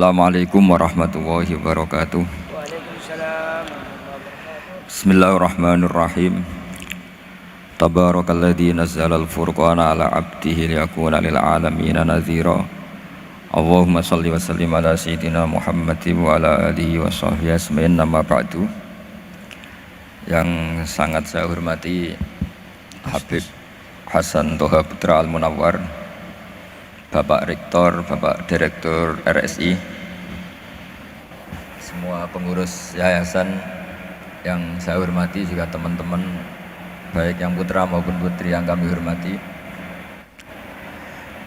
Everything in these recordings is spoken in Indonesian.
Assalamualaikum warahmatullahi wabarakatuh. Waalaikumsalam. Bismillahirrahmanirrahim. Tabarakalladzi nazzala al-furqana ala 'abdihi liyakuna lil 'alamin nadhira. Allahumma shalli wa sallim ala sayyidina Muhammadin wa ala alihi wa sahbihi ajmain. Nama ba'du. Yang sangat saya hormati Habib Hasan Toha Putra Al-Munawwar, Bapak Rektor, Bapak Direktur RSI, semua pengurus yayasan yang saya hormati, juga teman-teman baik yang putra maupun putri yang kami hormati.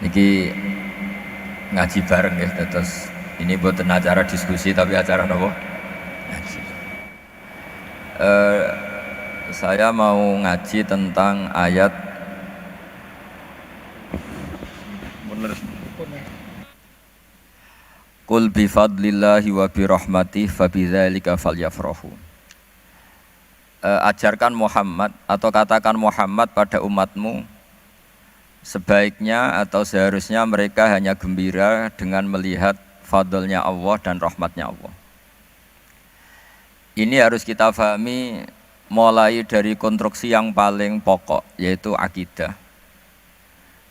Niki ngaji bareng ya, terus ini bukan acara diskusi tapi acara nopo ngaji. Saya mau ngaji tentang ayat Qul bi fadlillahi wa bi rahmatih fa bidzalika falyafrahu. Ajarkan Muhammad atau katakan Muhammad pada umatmu, sebaiknya atau seharusnya mereka hanya gembira dengan melihat fadlnya Allah dan rahmatnya Allah. Ini harus kita pahami mulai dari konstruksi yang paling pokok, yaitu akidah.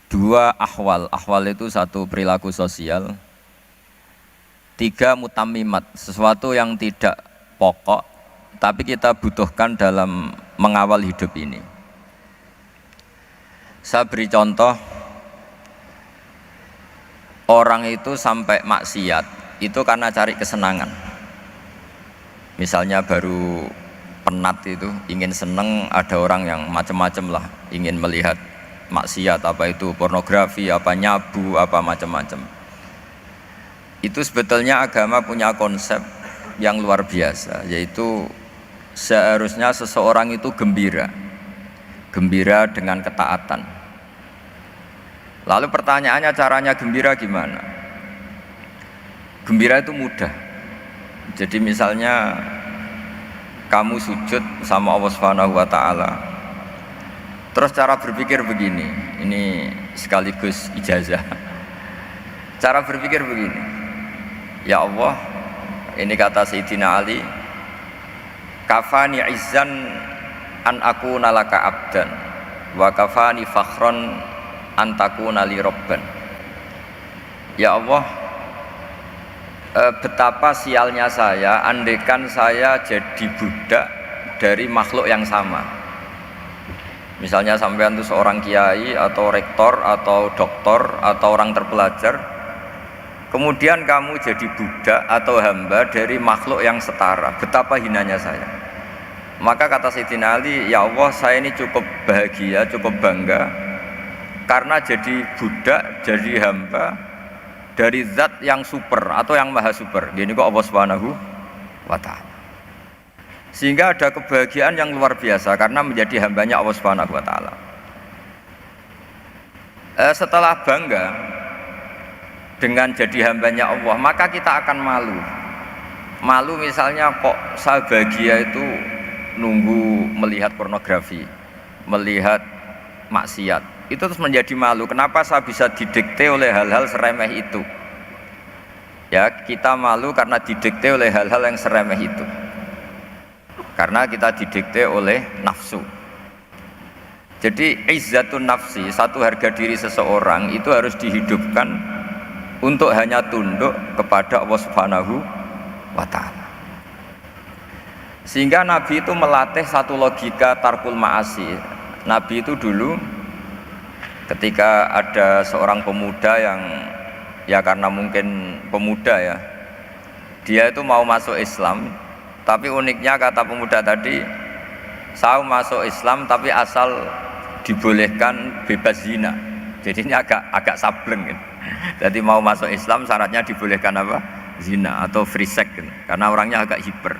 Dua ahwal itu satu perilaku sosial. Tiga mutammimat, sesuatu yang tidak pokok tapi kita butuhkan dalam mengawal hidup ini. Saya beri contoh, orang itu sampai maksiat itu karena cari kesenangan. Misalnya baru penat itu, ingin seneng, ada orang yang macam-macam lah, ingin melihat maksiat, apa itu pornografi, apa nyabu, apa macam-macam. Itu sebetulnya agama punya konsep yang luar biasa, yaitu seharusnya seseorang itu gembira dengan ketaatan. Lalu pertanyaannya, caranya gembira gimana? Gembira itu mudah. Jadi misalnya kamu sujud sama Allah Subhanahu wa taala. Terus cara berpikir begini, ini sekaligus ijazah. Cara berpikir begini. Ya Allah, ini kata Sayyidina Ali, kafani izzan an akuna laka abdan wa kafani fakhron an takuna li robban. Ya Allah, betapa sialnya saya andaikan saya jadi budak dari makhluk yang sama. Misalnya sampean itu seorang kiai atau rektor atau doktor atau orang terpelajar, kemudian kamu jadi budak atau hamba dari makhluk yang setara, betapa hinanya saya. Maka kata Sayyidina Ali, ya Allah, saya ini cukup bahagia, cukup bangga karena jadi budak, jadi hamba dari zat yang super atau yang maha super. Ini kok Allah Subhanahu wa ta'ala. Sehingga ada kebahagiaan yang luar biasa karena menjadi hambanya Allah Subhanahu wa ta'ala. Setelah bangga dengan jadi hambanya Allah, maka kita akan malu misalnya, kok saya bahagia itu nunggu melihat pornografi, melihat maksiat, itu terus menjadi malu. Kenapa saya bisa didikte oleh hal-hal seremeh itu? Ya, kita malu karena didikte oleh hal-hal yang seremeh itu, karena kita didikte oleh nafsu. Jadi izzatun nafsi, satu harga diri seseorang itu harus dihidupkan untuk hanya tunduk kepada Allah Subhanahu wa ta'ala. Sehingga Nabi itu melatih satu logika tarkul ma'asi. Nabi itu dulu ketika ada seorang pemuda yang, ya karena mungkin pemuda ya, dia itu mau masuk Islam, tapi uniknya kata pemuda tadi, saya masuk Islam tapi asal dibolehkan bebas zina. Jadi ini agak sableng gitu. Jadi mau masuk Islam syaratnya dibolehkan apa? Zina atau free sex gitu. Karena orangnya agak hiper.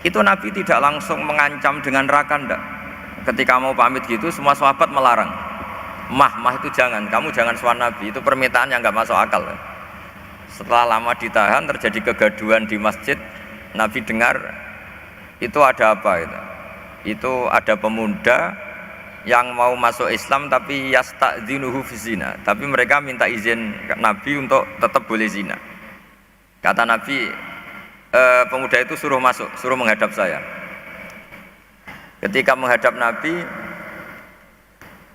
Itu Nabi tidak langsung mengancam dengan neraka, enggak. Ketika mau pamit gitu, semua sahabat melarang. Mah itu jangan, kamu jangan suan Nabi, itu permintaan yang enggak masuk akal. Setelah lama ditahan, terjadi kegaduhan di masjid. Nabi dengar itu ada apa itu? Itu ada pemuda yang mau masuk Islam tapi yasta'dzinuhu fi zina, tapi mereka minta izin Nabi untuk tetap boleh zina. Kata Nabi, pemuda itu suruh masuk, suruh menghadap saya. Ketika menghadap Nabi,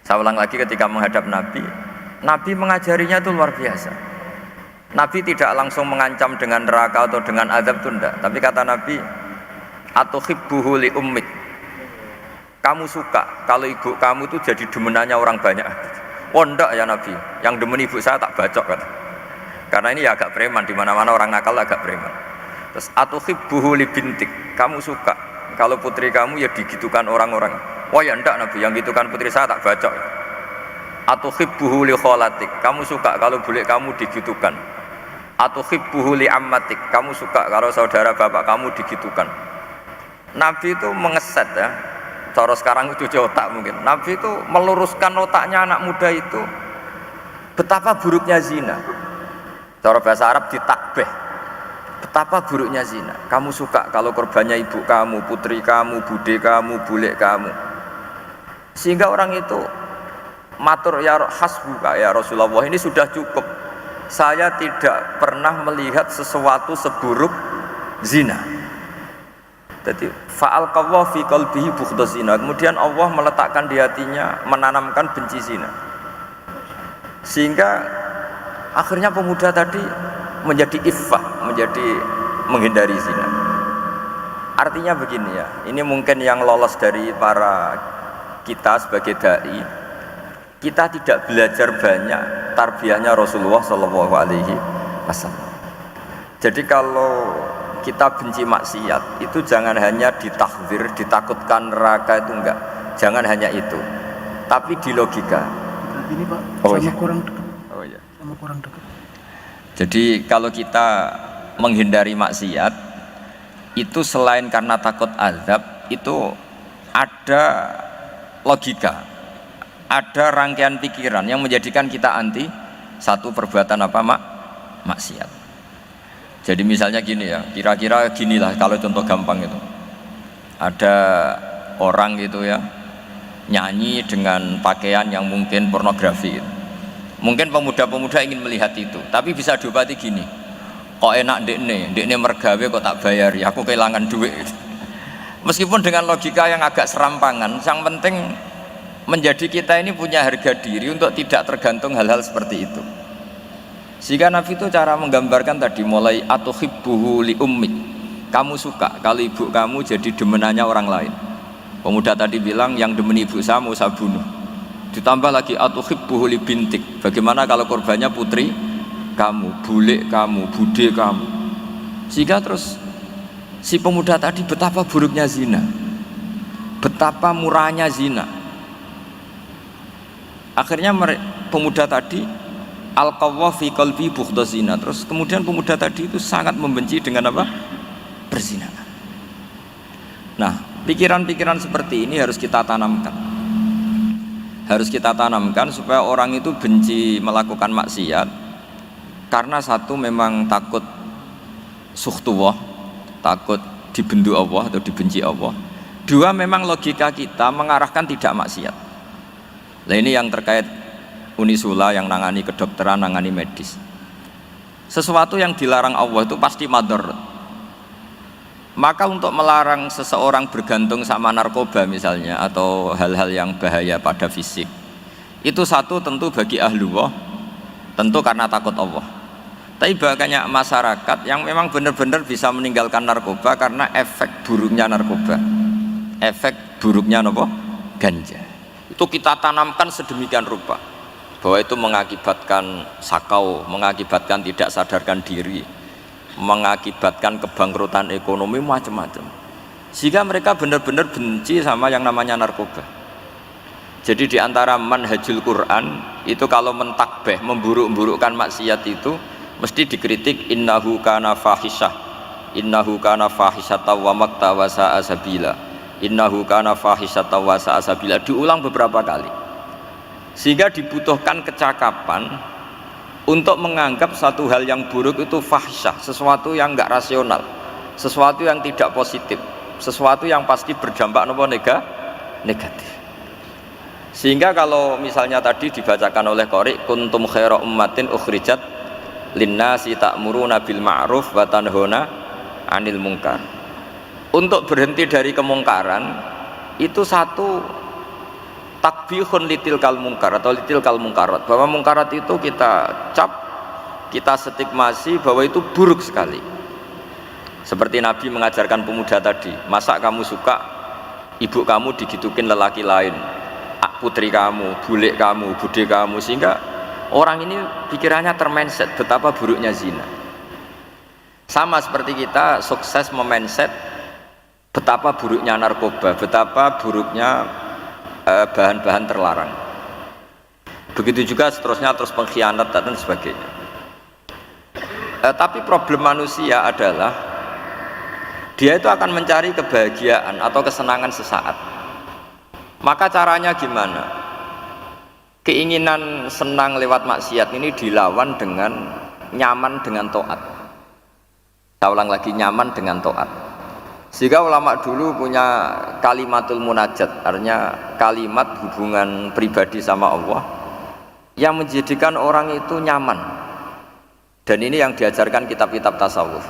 saya ulang lagi, ketika menghadap Nabi, Nabi mengajarinya itu luar biasa. Nabi tidak langsung mengancam dengan neraka atau dengan azab, itu enggak. Tapi kata Nabi, atuhibbuhu li ummik, kamu suka kalau ibu kamu itu jadi demenannya orang banyak? Oh enggak ya Nabi, yang demen ibu saya tak bacok kata. Karena ini ya agak preman, di mana-mana orang nakal agak preman. Terus atuhibbuhu li bintik, kamu suka kalau putri kamu ya digitukan orang-orang? Oh ya enggak Nabi, yang gitukan putri saya tak bacok. Atuhibbuhu li kholatik, kamu suka kalau bule kamu digitukan? Atuhibbuhu li ammatik, kamu suka kalau saudara bapak kamu digitukan? Nabi itu mengeset ya, cara sekarang cuci otak mungkin. Nabi itu meluruskan otaknya anak muda itu betapa buruknya zina. Cara bahasa Arab ditakbih, betapa buruknya zina. Kamu suka kalau korbannya ibu kamu, putri kamu, bude kamu, bule kamu. Sehingga orang itu matur, ya hasbuka ya Rasulullah, ini sudah cukup. Saya tidak pernah melihat sesuatu seburuk zina. Jadi fa'alqallahu fi qalbihi bughdha zina. Kemudian Allah meletakkan di hatinya, menanamkan benci zina. Sehingga akhirnya pemuda tadi menjadi iffah, menjadi menghindari zina. Artinya begini ya, ini mungkin yang lolos dari para kita sebagai dai, kita tidak belajar banyak tarbiyahnya Rasulullah Shallallahu Alaihi Wasallam. Jadi kalau kita benci maksiat itu jangan hanya ditahdzir, ditakutkan neraka, itu enggak, jangan hanya itu, tapi di logika. Ini Pak, Oh, sama iya. kurang dekat. Oh, iya. Sama kurang dekat. Jadi kalau kita menghindari maksiat itu selain karena takut azab, itu ada logika, ada rangkaian pikiran yang menjadikan kita anti satu perbuatan apa maksiat. Jadi misalnya gini ya, kira-kira ginilah kalau contoh gampang itu, ada orang gitu ya nyanyi dengan pakaian yang mungkin pornografi gitu. Mungkin pemuda-pemuda ingin melihat itu, tapi bisa diobati gini, kok enak dekne mergawe kok tak bayar ya, aku kehilangan duit. Meskipun dengan logika yang agak serampangan, yang penting menjadi kita ini punya harga diri untuk tidak tergantung hal-hal seperti itu. Sehingga Nabi itu cara menggambarkan tadi mulai atuhibbuhu li ummik, kamu suka kalau ibu kamu jadi demenannya orang lain. Pemuda tadi bilang yang demen ibu saya mau saya bunuh. Ditambah lagi atuhibbuhu li bintik, bagaimana kalau korbannya putri kamu, bule kamu, bude kamu. Sehingga terus si pemuda tadi betapa buruknya zina, betapa murahnya zina. Akhirnya pemuda tadi alqawwa fi qalbi bughdha zina. Terus kemudian pemuda tadi itu sangat membenci dengan apa? Perzinahan. Nah, pikiran-pikiran seperti ini harus kita tanamkan. Harus kita tanamkan supaya orang itu benci melakukan maksiat karena satu memang takut sukhtuwah, takut dibendu Allah atau dibenci Allah. Dua, memang logika kita mengarahkan tidak maksiat. Nah, ini yang terkait Unisula yang nangani kedokteran, nangani medis. Sesuatu yang dilarang Allah itu pasti madarat. Maka untuk melarang seseorang bergantung sama narkoba misalnya, atau hal-hal yang bahaya pada fisik, itu satu tentu bagi ahlullah, tentu karena takut Allah. Tapi banyak masyarakat yang memang benar-benar bisa meninggalkan narkoba karena efek buruknya narkoba, efek buruknya ganja. Itu kita tanamkan sedemikian rupa bahwa itu mengakibatkan sakau, mengakibatkan tidak sadarkan diri, mengakibatkan kebangkrutan ekonomi, macam-macam. Sehingga mereka benar-benar benci sama yang namanya narkoba. Jadi di antara manhajul Quran itu kalau mentakbih, memburuk-burukkan maksiat itu mesti dikritik, innahu kana fahisyah, innahu kana fahisyata wa maqta wa sa'a sabila, innahu kana fahisyata wa sa'a sabila, diulang beberapa kali. Sehingga dibutuhkan kecakapan untuk menganggap satu hal yang buruk itu fahisyah, sesuatu yang enggak rasional, sesuatu yang tidak positif, sesuatu yang pasti berdampak negatif. Sehingga kalau misalnya tadi dibacakan oleh qori, kuntum khaira ummatin ukhrijat linnasi ta'muruna bil ma'ruf wa tanhauna 'anil munkar. Untuk berhenti dari kemungkaran itu satu takbihun litilkal munkar atau litilkal munkarat, bahwa munkarat itu kita cap, kita stigmasi bahwa itu buruk sekali. Seperti Nabi mengajarkan pemuda tadi, masa kamu suka ibu kamu digitukin lelaki lain, putri kamu, bule kamu, bude kamu, sehingga orang ini pikirannya termindset betapa buruknya zina. Sama seperti kita sukses memindset betapa buruknya narkoba, betapa buruknya bahan-bahan terlarang. Begitu juga seterusnya, terus pengkhianat dan sebagainya. Tapi problem manusia adalah dia itu akan mencari kebahagiaan atau kesenangan sesaat. Maka caranya gimana? Keinginan senang lewat maksiat ini dilawan dengan nyaman dengan taat. Saya ulang lagi, nyaman dengan taat. Sehingga ulama dulu punya kalimatul munajat, artinya kalimat hubungan pribadi sama Allah yang menjadikan orang itu nyaman. Dan ini yang diajarkan kitab-kitab tasawuf.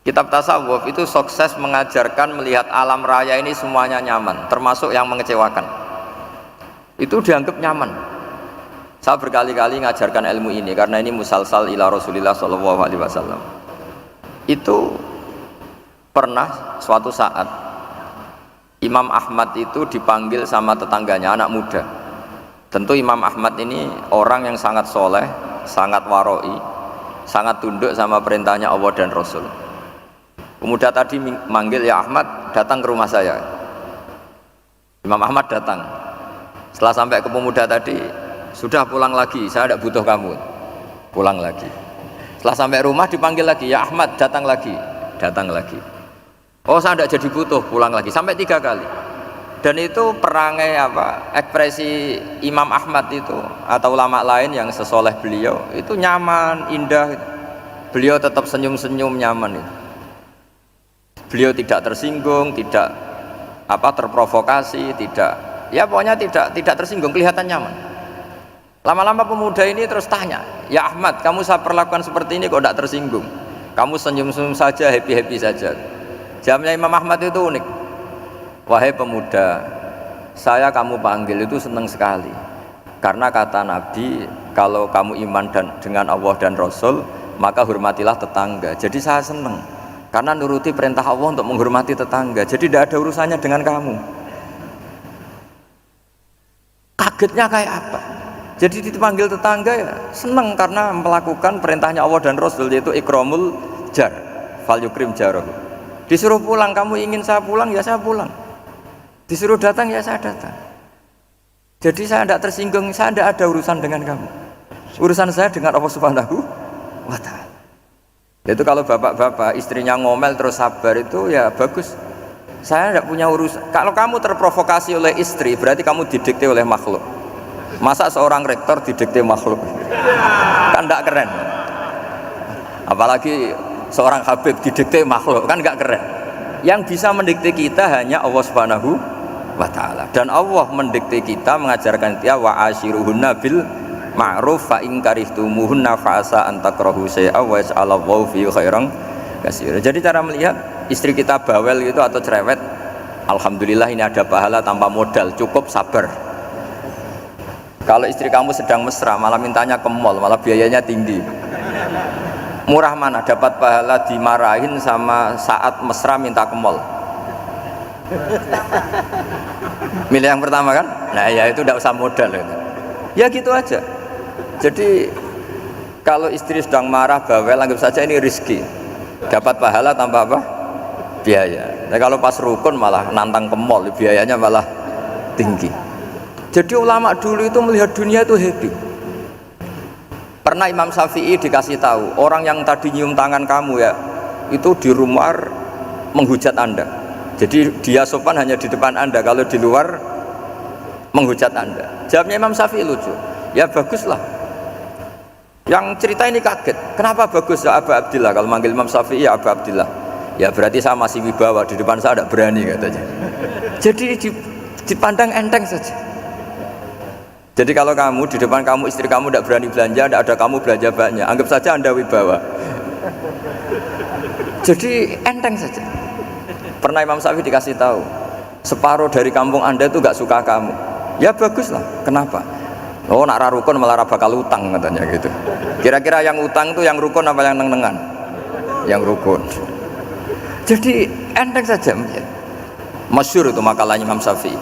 Kitab tasawuf itu sukses mengajarkan melihat alam raya ini semuanya nyaman, termasuk yang mengecewakan. Itu dianggap nyaman. Saya berkali-kali mengajarkan ilmu ini karena ini musalsal ila Rasulillah SAW. Itu pernah suatu saat Imam Ahmad itu dipanggil sama tetangganya, anak muda. Tentu Imam Ahmad ini orang yang sangat soleh, sangat waroi, sangat tunduk sama perintahnya Allah dan Rasul. Pemuda tadi manggil, ya Ahmad, datang ke rumah saya. Imam Ahmad datang. Setelah sampai ke pemuda tadi, sudah pulang lagi, saya tidak butuh kamu. Pulang lagi. Setelah sampai rumah dipanggil lagi, ya Ahmad, datang lagi. Datang lagi. Oh, saya tidak jadi butuh, pulang lagi. Sampai 3 kali. Dan itu perangai ekspresi Imam Ahmad itu atau ulama lain yang sesoleh beliau itu nyaman, indah. Beliau tetap senyum-senyum, nyaman itu. Beliau tidak tersinggung, tidak terprovokasi, pokoknya tidak tersinggung, kelihatan nyaman. Lama-lama pemuda ini terus tanya, ya Ahmad, kamu saya perlakukan seperti ini kok tidak tersinggung? Kamu senyum-senyum saja, happy-happy saja. Jawabnya Imam Ahmad itu unik. Wahai pemuda, saya kamu panggil itu senang sekali. Karena kata Nabi, kalau kamu iman dengan Allah dan Rasul, maka hormatilah tetangga. Jadi saya senang karena nuruti perintah Allah untuk menghormati tetangga. Jadi tidak ada urusannya dengan kamu. Kagetnya kayak apa? Jadi dipanggil tetangga ya senang karena melakukan perintahnya Allah dan Rasul, yaitu ikramul jar, fal yukrim jarahu. Disuruh pulang, kamu ingin saya pulang, ya saya pulang. Disuruh datang, ya saya datang. Jadi saya tidak tersinggung, saya tidak ada urusan dengan kamu. Urusan saya dengan Allah Subhanahu wa ta'ala. Itu kalau bapak-bapak istrinya ngomel terus sabar itu ya bagus. Saya tidak punya urusan. Kalau kamu terprovokasi oleh istri, berarti kamu didikte oleh makhluk. Masa seorang rektor didikte makhluk? Kan tidak keren. Apalagi seorang Habib didikte makhluk, kan nggak keren. Yang bisa mendikte kita hanya Allah Subhanahu wa ta'ala. Dan Allah mendikte kita, mengajarkan kita wa ashiruhunna bil ma'ruf fa in karihtumuhunna fa asa an takrahu syai'a wa yaj'alallahu fi khairan katsira. Jadi cara melihat istri kita bawel gitu atau cerewet, alhamdulillah ini ada pahala tanpa modal, cukup sabar. Kalau istri kamu sedang mesra malah mintanya ke mall, malah biayanya tinggi. Murah mana dapat pahala dimarahin sama saat mesra minta ke mall? Milih yang pertama kan? Nah ya itu tidak usah modal itu. Ya gitu aja. Jadi kalau istri sedang marah bawel, anggap saja ini rezeki, dapat pahala tanpa apa? Biaya. Nah, kalau pas rukun malah nantang ke mall, biayanya malah tinggi. Jadi ulama dulu itu melihat dunia itu happy. Pernah Imam Syafi'i dikasih tahu, orang yang tadi nyium tangan kamu ya, itu di rumah menghujat Anda. Jadi dia sopan hanya di depan Anda, kalau di luar menghujat Anda. Jawabnya Imam Syafi'i lucu. Ya baguslah. Yang cerita ini kaget, kenapa bagus ya Aba Abdillah? Kalau manggil Imam Syafi'i ya Aba Abdillah. Ya berarti saya masih wibawa, di depan saya tidak berani katanya. Jadi dipandang enteng saja. Jadi kalau kamu di depan kamu istri kamu tidak berani belanja, tidak ada kamu belanja banyak, anggap saja Anda wibawa. Jadi enteng saja. Pernah Imam Syafi'i dikasih tahu, separuh dari kampung Anda itu gak suka kamu. Ya baguslah. Kenapa? Oh nak rukun malah bakal utang katanya gitu. Kira-kira yang utang itu yang rukun apa yang neng-nengan? Yang rukun. Jadi enteng saja. Masyhur itu makalahnya Imam Syafi'i.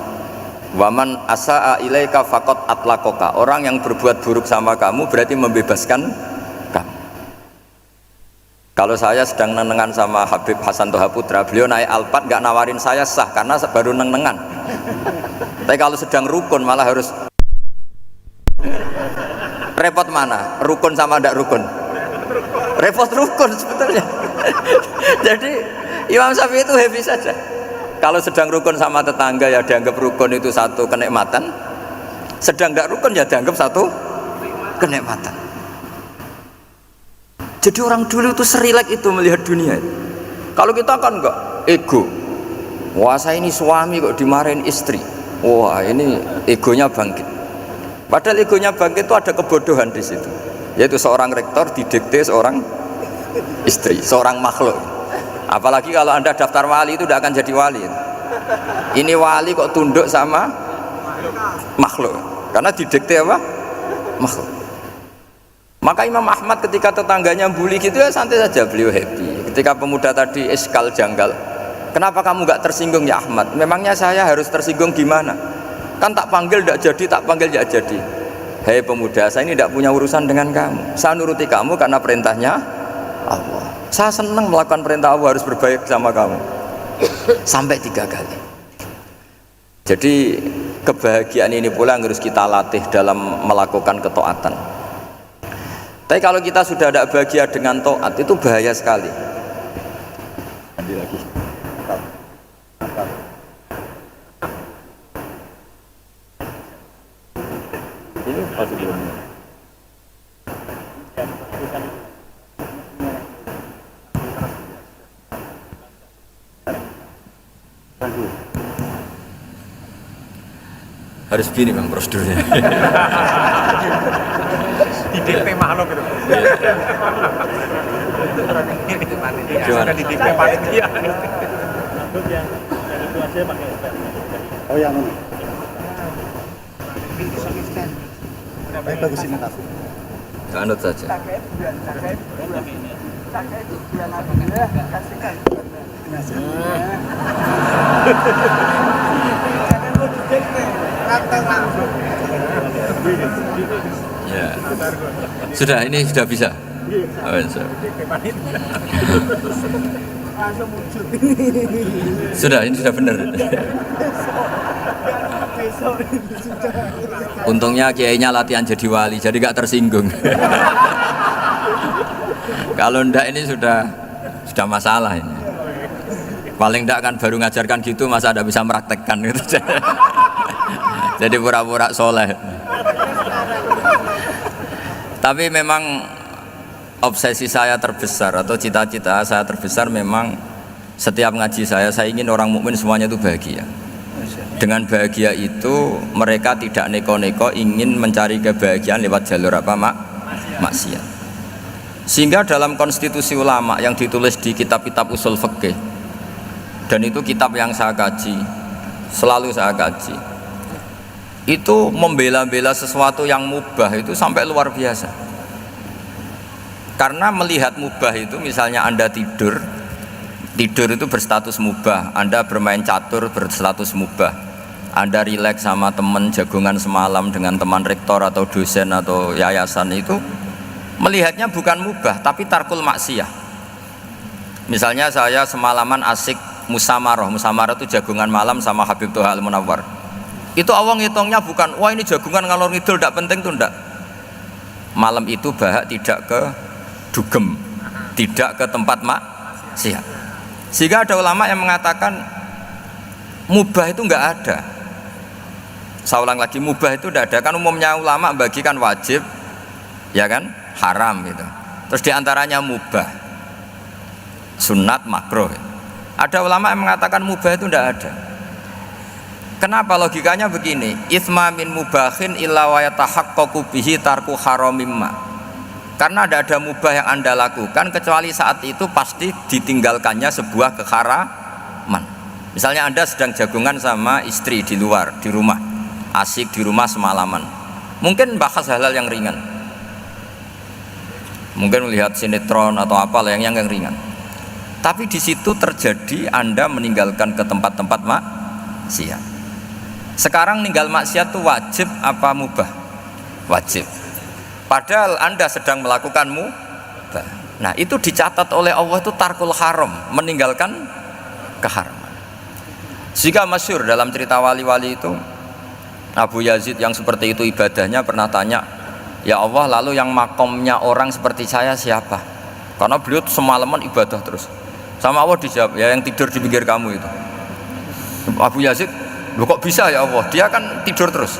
Waman asa'a ilaika faqad atlaqaka. Orang yang berbuat buruk sama kamu berarti membebaskan kamu. Kalau saya sedang nenengan sama Habib Hasan Toha Putra, beliau naik Alphard gak nawarin saya sah karena baru nenengan. Tapi kalau sedang rukun malah harus repot mana? Rukun sama ndak rukun? Repot rukun sebetulnya. Jadi Imam Syafi'i itu happy saja. Kalau sedang rukun sama tetangga ya dianggap rukun itu satu kenikmatan, sedang tidak rukun ya dianggap satu kenikmatan. Jadi orang dulu itu serilek itu melihat dunia. Kalau kita kan enggak, ego. Wah saya ini suami kok dimarahin istri. Wah ini egonya bangkit. Padahal egonya bangkit itu ada kebodohan di situ. Yaitu seorang rektor didikte seorang istri, seorang makhluk. Apalagi kalau Anda daftar wali itu tidak akan jadi wali. Ini wali kok tunduk sama makhluk. Karena didikte apa? Makhluk. Maka Imam Ahmad ketika tetangganya bully gitu ya santai saja, beliau happy. Ketika pemuda tadi iskal janggal, kenapa kamu gak tersinggung ya Ahmad? Memangnya saya harus tersinggung gimana? Kan tak panggil tidak jadi, tak panggil tidak jadi. Hei pemuda, saya ini tidak punya urusan dengan kamu. Saya nuruti kamu karena perintahnya Allah. Saya senang melakukan perintah Allah, harus berbaik sama kamu. Sampai 3 kali. Jadi kebahagiaan ini pula yang harus kita latih dalam melakukan ketaatan. Tapi kalau kita sudah tidak bahagia dengan taat itu bahaya sekali. Ini pasti belum. Harus begini bang prosedurnya. Di DP makhluk gitu. Gimana? Di DP panitia. Yang itu aja pakai stand. Oh yang ini. Baik bagus ini tas. Anut saja. Ya. Sudah, ini sudah bisa. Oh, sudah, ini sudah benar. Untungnya kiainya latihan jadi wali, jadi gak tersinggung. Kalau ndak ini sudah masalah ini. Paling ndak kan baru ngajarkan gitu, masa ada bisa meraktekkan gitu. Jadi pura-pura soleh. Tapi memang obsesi saya terbesar atau cita-cita saya terbesar memang setiap ngaji saya ingin orang mukmin semuanya itu bahagia. Dengan bahagia itu mereka tidak neko-neko ingin mencari kebahagiaan lewat jalur apa maksiat. Sehingga dalam konstitusi ulama yang ditulis di kitab-kitab usul fikih, dan itu kitab yang saya kaji, selalu saya kaji, itu membela-bela sesuatu yang mubah itu sampai luar biasa. Karena melihat mubah itu, misalnya Anda tidur itu berstatus mubah, Anda bermain catur berstatus mubah, Anda rileks sama teman jagongan semalam dengan teman rektor atau dosen atau yayasan, itu melihatnya bukan mubah tapi tarkul maksiyah. Misalnya saya semalaman asik musamarah itu jagongan malam sama Habib Toha Al-Munawwar. Itu Allah ngitungnya bukan, wah ini jagungan ngalor ngidul tidak penting tuh, enggak. Malam itu bahak tidak ke dugem, tidak ke tempat maksiat. Sehingga ada ulama yang mengatakan mubah itu enggak ada. Saya ulang lagi, mubah itu enggak ada. Kan umumnya ulama bagikan wajib, ya kan, haram gitu. Terus diantaranya mubah, sunat, makruh. Ada ulama yang mengatakan mubah itu enggak ada. Kenapa? Logikanya begini, itsma min mubahin illa wa yatahaqqaqu bihi tarku haramimma. Karena tidak ada mubah yang Anda lakukan kecuali saat itu pasti ditinggalkannya sebuah keharaman. Misalnya Anda sedang jagungan sama istri di luar, di rumah, asik di rumah semalaman, mungkin bahas hal-hal yang ringan, mungkin melihat sinetron atau apa yang ringan. Tapi di situ terjadi Anda meninggalkan ke tempat-tempat maksiat. Sekarang ninggal maksiat itu wajib apa mubah? Wajib. Padahal Anda sedang melakukan mubah. Nah, itu dicatat oleh Allah itu tarkul haram, meninggalkan keharaman. Jika masyhur dalam cerita wali-wali itu, Abu Yazid yang seperti itu ibadahnya pernah tanya, "Ya Allah, lalu yang makomnya orang seperti saya siapa?" Karena beliau semalaman ibadah terus. Sama Allah dijawab, "Ya yang tidur di pinggir kamu itu." Abu Yazid, "Loh kok bisa ya Allah? Dia kan tidur terus."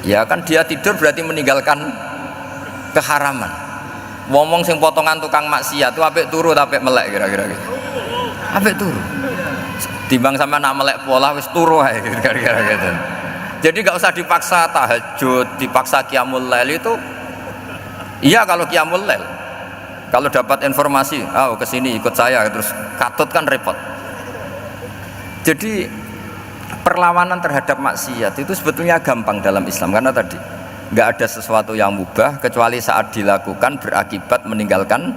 Ya kan dia tidur berarti meninggalkan keharaman. Ngomong sing potongan tukang maksiat itu apik turu tapi melek kira-kira gitu. Apik turu. Timbang sama nak melek pola wis turu ae kira-kira gitu. Jadi gak usah dipaksa tahajud, dipaksa qiyamul lail itu. Iya kalau qiyamul lail. Kalau dapat informasi, kesini ikut saya terus katut kan repot. Jadi perlawanan terhadap maksiat itu sebetulnya gampang dalam Islam karena tadi nggak ada sesuatu yang mubah kecuali saat dilakukan berakibat meninggalkan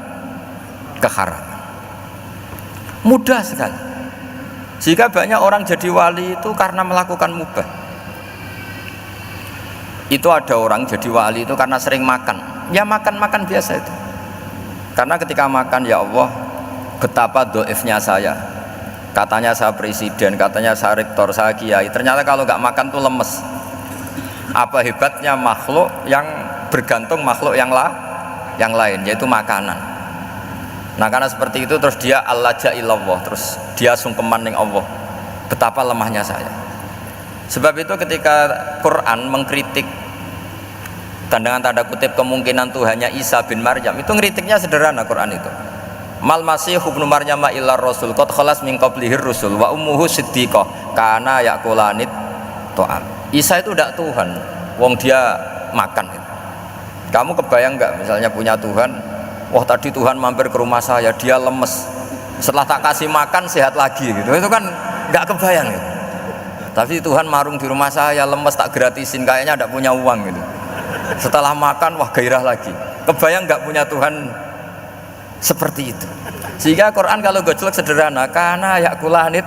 keharaman. Mudah sekali. Jika banyak orang jadi wali itu karena melakukan mubah. Itu ada orang jadi wali itu karena sering makan. Ya makan biasa itu. Karena ketika makan, ya Allah, betapa doifnya saya. Katanya saya presiden, katanya saya rektor, saya kiai. Ternyata kalau nggak makan tuh lemes. Apa hebatnya makhluk yang bergantung makhluk yang lain, yaitu makanan. Nah karena seperti itu terus dia allaja ilallah, terus dia sungkeman ning Allah. Betapa lemahnya saya. Sebab itu ketika Quran mengkritik dan dengan tanda kutip kemungkinan Tuhannya Isa bin Maryam, itu ngeritiknya sederhana Quran itu. Mal masih ibnu Maryam illa rasul qad khalas min qablihir rusul wa ummuhu siddiqah kana yaqulanit ta'am. Isa itu tidak Tuhan, wong dia makan. Kamu kebayang nggak misalnya punya Tuhan, wah tadi Tuhan mampir ke rumah saya, dia lemes, setelah tak kasih makan sehat lagi gitu. Itu kan nggak kebayang gitu. Tapi Tuhan marung di rumah saya, lemes tak gratisin, kayaknya tidak punya uang gitu. Setelah makan, wah gairah lagi. Kebayang nggak punya Tuhan seperti itu. Sehingga Quran kalau gojlok sederhana, karena yakulanit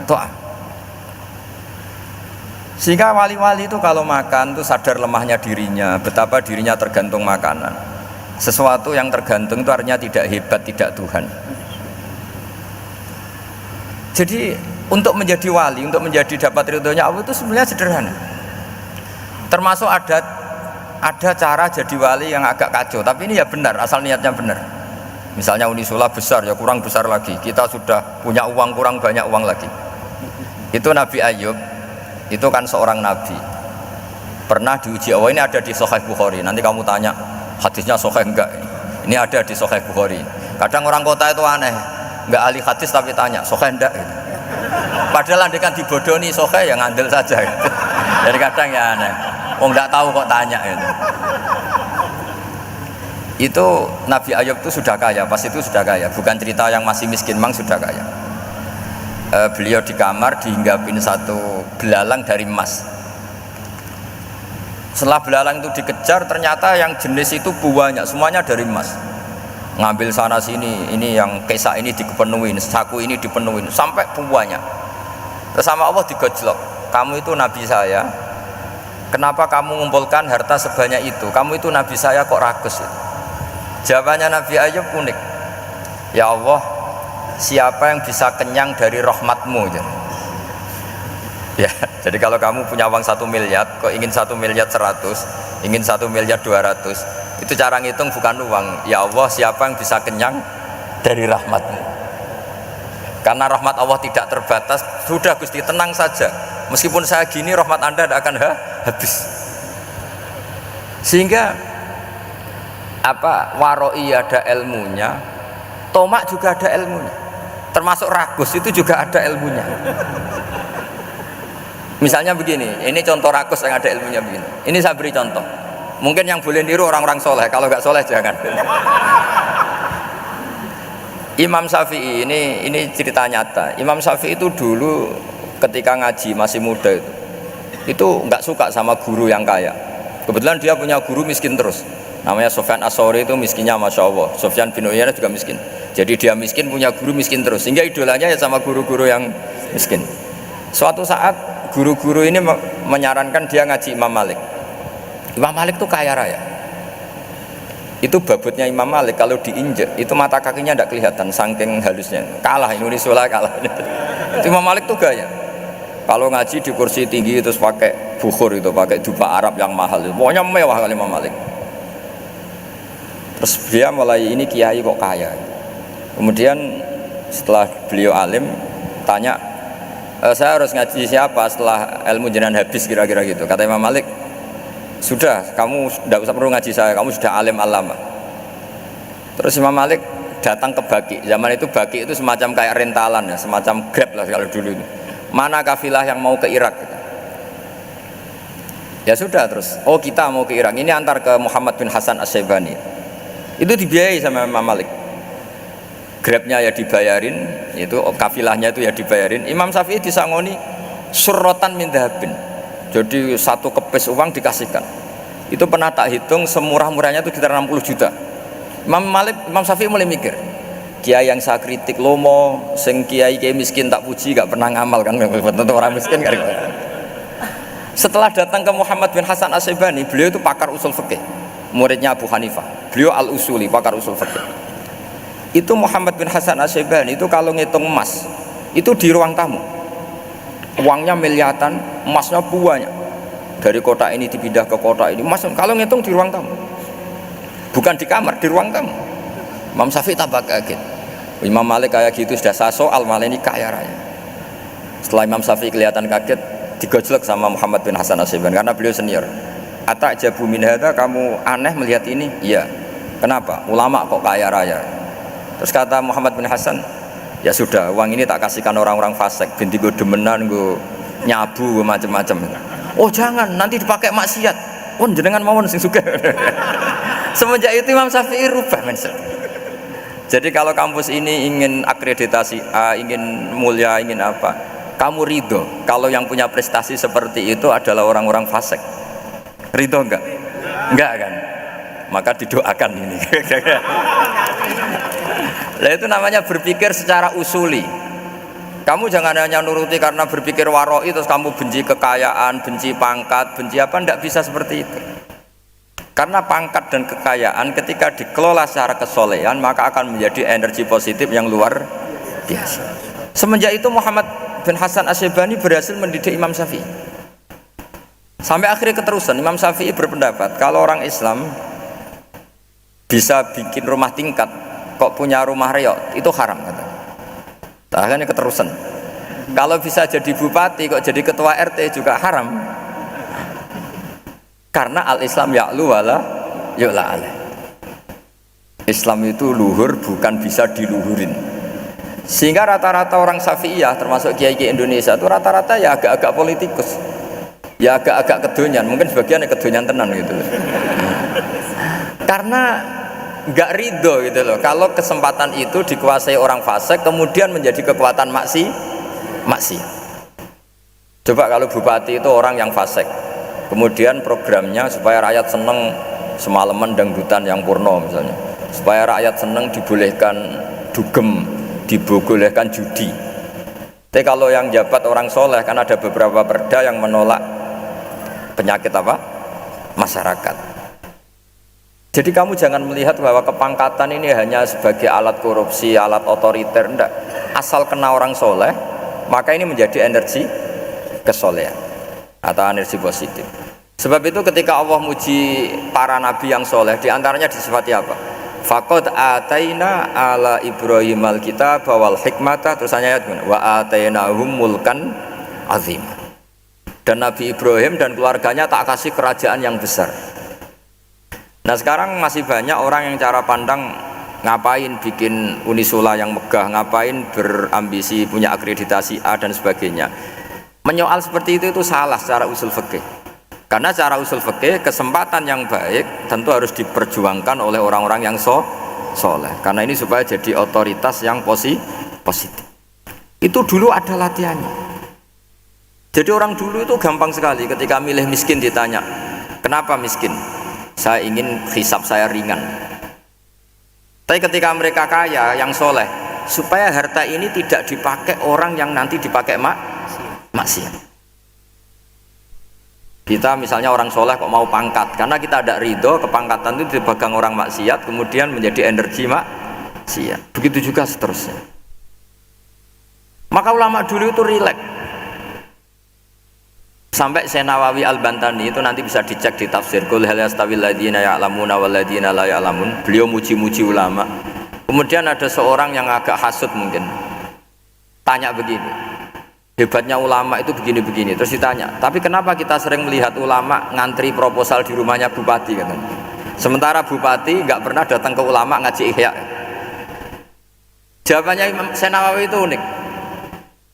to'am. Sehingga wali-wali itu kalau makan itu sadar lemahnya dirinya, betapa dirinya tergantung makanan. Sesuatu yang tergantung itu artinya tidak hebat, tidak Tuhan. Jadi untuk menjadi wali, untuk menjadi dapat ridhonya Allah itu sebenarnya sederhana. Termasuk ada cara jadi wali yang agak kacau, tapi ini ya benar, asal niatnya benar. Misalnya Unisula besar, ya kurang besar lagi. Kita sudah punya uang, kurang banyak uang lagi. Itu Nabi Ayub, itu kan seorang nabi. Pernah diuji Allah, ini ada di Sahih Bukhari. Nanti kamu tanya, hadisnya sahih enggak? Ini ada di Sahih Bukhari. Kadang orang kota itu aneh, enggak ahli hadis tapi tanya, sahih enggak? Gitu. Padahal andekan dibodoni sahih ya ngandel saja. Gitu. Jadi kadang ya aneh. Oh nggak tahu kok tanya itu. Itu Nabi Ayub itu sudah kaya, pas itu sudah kaya, bukan cerita yang masih miskin, mang sudah kaya. Beliau di kamar dihinggapin satu belalang dari emas. Setelah belalang itu dikejar, ternyata yang jenis itu banyak, semuanya dari emas. Ngambil sana sini, ini yang kesak ini dipenuhin, saku ini dipenuhin, sampai banyak. Terus sama Allah digojlok, kamu itu nabi saya. Kenapa kamu mengumpulkan harta sebanyak itu? Kamu itu nabi saya kok rakus itu? Jawabannya Nabi Ayub unik. Ya Allah, siapa yang bisa kenyang dari rahmatmu? Ya, jadi kalau kamu punya uang 1 miliar, kok ingin 1 miliar 100, ingin 1 miliar 200, itu cara ngitung bukan uang. Ya Allah, siapa yang bisa kenyang dari rahmatmu? Karena rahmat Allah tidak terbatas. Sudah Gusti, tenang saja. Meskipun saya gini, rahmat Anda tidak akan habis. Sehingga waroi ada ilmunya, tomak juga ada ilmunya, termasuk ragus itu juga ada ilmunya. Misalnya begini, ini contoh rakus yang ada ilmunya begini. Ini saya beri contoh. Mungkin yang boleh niru orang-orang soleh, kalau nggak soleh jangan. Imam Syafi'i ini cerita nyata. Imam Syafi'i itu dulu ketika ngaji masih muda itu nggak suka sama guru yang kaya. Kebetulan dia punya guru miskin terus. Namanya Sufyan As-Tsauri, itu miskinnya masya Allah. Sufyan bin Uyainah juga miskin. Jadi dia miskin punya guru miskin terus. Sehingga idolanya ya sama guru-guru yang miskin. Suatu saat guru-guru ini menyarankan dia ngaji Imam Malik. Imam Malik itu kaya raya. Itu babutnya Imam Malik kalau diinjek itu mata kakinya tidak kelihatan saking halusnya. Kalah Indonesia lah kalah. Itu Imam Malik tuh gaya. Kalau ngaji di kursi tinggi terus pakai bukhur itu, pakai dupa Arab yang mahal itu. Pokoknya mewah kali Imam Malik. Terus dia mulai ini kiai kok kaya. Kemudian setelah beliau alim tanya, saya harus ngaji siapa setelah ilmu jenengan habis kira-kira gitu. Kata Imam Malik, sudah, kamu tidak usah perlu ngaji saya, kamu sudah alim alama. Terus Imam Malik datang ke Baki. Zaman itu Baki itu semacam kayak rentalan ya, semacam Grab lah kalau dulu itu. Mana kafilah yang mau ke Irak gitu. Ya sudah terus, oh kita mau ke Irak, ini antar ke Muhammad bin Hasan As-Syaibani. Itu dibiayai sama Imam Malik. Grabnya ya dibayarin, itu kafilahnya itu ya dibayarin. Imam Syafi'i disangoni surrotan min dhahabin. Jadi satu kepes uang dikasihkan. Itu pernah tak hitung semurah-murahnya itu sekitar 60 juta. Imam Syafi'i mulai mikir, kiai yang saya kritik lomo, sing kiai miskin tak puji, gak pernah ngamal kan, tentu orang miskin kan. Setelah datang ke Muhammad bin Hasan As-Syaibani, beliau itu pakar usul fikih, muridnya Abu Hanifah. Beliau al-usuli, pakar usul fikih. Itu Muhammad bin Hasan As-Syaibani itu kalau ngitung emas, itu di ruang tamu. Uangnya miliaran, emasnya banyak. Dari kota ini dipindah ke kota ini, emas kalau ngitung di ruang tamu. Bukan di kamar, di ruang tamu. Imam Syafi'i tambah kaget. Imam Malik kayak gitu sudah saya soal, malah ini kaya raya. Setelah Imam Syafi'i kelihatan kaget, digojlok sama Muhammad bin Hasan As-Syaibani karena beliau senior. Atajabu min hadza, kamu aneh melihat ini? Iya. Kenapa? Ulama kok kaya raya. Terus kata Muhammad bin Hasan, ya sudah, uang ini tak kasihkan orang-orang fasik, binti gue demenan, gue nyabu, gue macam-macam. Oh jangan, nanti dipakai maksiat. Oh jenengan mawon sing suka. Semenjak itu Imam Syafi'i rubah mindset. Jadi kalau kampus ini ingin akreditasi A, ingin mulia, ingin apa, kamu ridho kalau yang punya prestasi seperti itu adalah orang-orang fasik. Ridho enggak? Enggak kan? Maka didoakan ini. Nah itu namanya berpikir secara usuli. Kamu jangan hanya nuruti karena berpikir waroi terus kamu benci kekayaan, benci pangkat, benci apa, enggak bisa seperti itu. Karena pangkat dan kekayaan ketika dikelola secara kesolehan maka akan menjadi energi positif yang luar biasa. Semenjak itu Muhammad bin Hasan As-Syaibani berhasil mendidik Imam Syafi'i. Sampai akhirnya keterusan Imam Syafi'i berpendapat kalau orang Islam bisa bikin rumah tingkat kok punya rumah reot itu haram kata. Akhirnya keterusan. Kalau bisa jadi bupati kok jadi ketua RT juga haram. Karena al-Islam ya'lu wala yu'la alaih. Islam itu luhur bukan bisa diluhurin. Sehingga rata-rata orang Syafi'iyah termasuk kiai-kiai Indonesia itu rata-rata ya agak-agak politikus. Ya agak-agak kedonyan, mungkin sebagian kedonyan tenan gitu. Karena nggak ridho gitu loh kalau kesempatan itu dikuasai orang fasik kemudian menjadi kekuatan maksiat. Coba kalau bupati itu orang yang fasik, kemudian programnya supaya rakyat seneng semalaman dangdutan yang purno misalnya, supaya rakyat seneng dibolehkan dugem, dibolehkan judi. Tapi kalau yang jabat orang soleh kan ada beberapa perda yang menolak penyakit apa? Masyarakat. Jadi kamu jangan melihat bahwa kepangkatan ini hanya sebagai alat korupsi, alat otoriter, enggak. Asal kena orang soleh, maka ini menjadi energi kesolehan atau energi positif. Sebab itu ketika Allah muji para nabi yang soleh, diantaranya disifati apa? Faqad ataina ala Ibrahim al-kitab wal hikmata, terusannya ayat wa atainahum mulkan azim. Dan Nabi Ibrahim dan keluarganya tak kasih kerajaan yang besar. Nah sekarang masih banyak orang yang cara pandang ngapain bikin unisula yang megah, ngapain berambisi punya akreditasi A dan sebagainya. Menyoal seperti itu salah secara usul fikih. Karena secara usul fikih kesempatan yang baik tentu harus diperjuangkan oleh orang-orang yang soleh. Karena ini supaya jadi otoritas yang positif. Itu dulu ada latihannya. Jadi orang dulu itu gampang sekali ketika milih miskin ditanya, kenapa miskin? Saya ingin hisab saya ringan. Tapi ketika mereka kaya yang soleh, supaya harta ini tidak dipakai orang yang nanti dipakai maksiat. Kita misalnya orang soleh kok mau pangkat, karena kita ada ridho kepangkatan itu dipegang orang maksiat, kemudian menjadi energi maksiat. Begitu juga seterusnya. Maka ulama dulu itu rileks. Sampai Syekh Nawawi Al-Bantani itu nanti bisa dicek di tafsir Qul hal yastawil ladzina ya'lamuna wal ladzina la ya'lamun. Beliau muji-muji ulama. Kemudian ada seorang yang agak hasud mungkin tanya begini, hebatnya ulama itu begini-begini. Terus ditanya, tapi kenapa kita sering melihat ulama ngantri proposal di rumahnya bupati katanya, sementara bupati nggak pernah datang ke ulama ngaji ihya? Jawabannya Syekh Nawawi itu unik.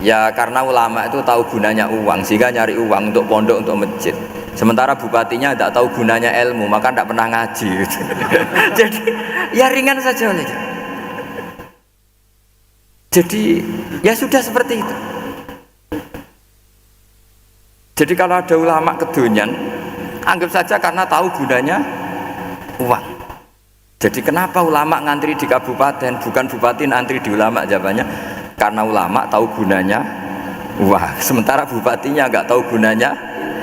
Ya karena ulama itu tahu gunanya uang, sehingga nyari uang untuk pondok, untuk masjid. Sementara bupatinya tidak tahu gunanya ilmu, maka tidak pernah ngaji gitu. Jadi ya ringan saja oleh. Jadi ya sudah seperti itu. Jadi kalau ada ulama kedonyan, anggap saja karena tahu gunanya uang. Jadi kenapa ulama ngantri di kabupaten, bukan bupati ngantri di ulama? Jawabannya karena ulama tahu gunanya uang, sementara bupatinya nggak tahu gunanya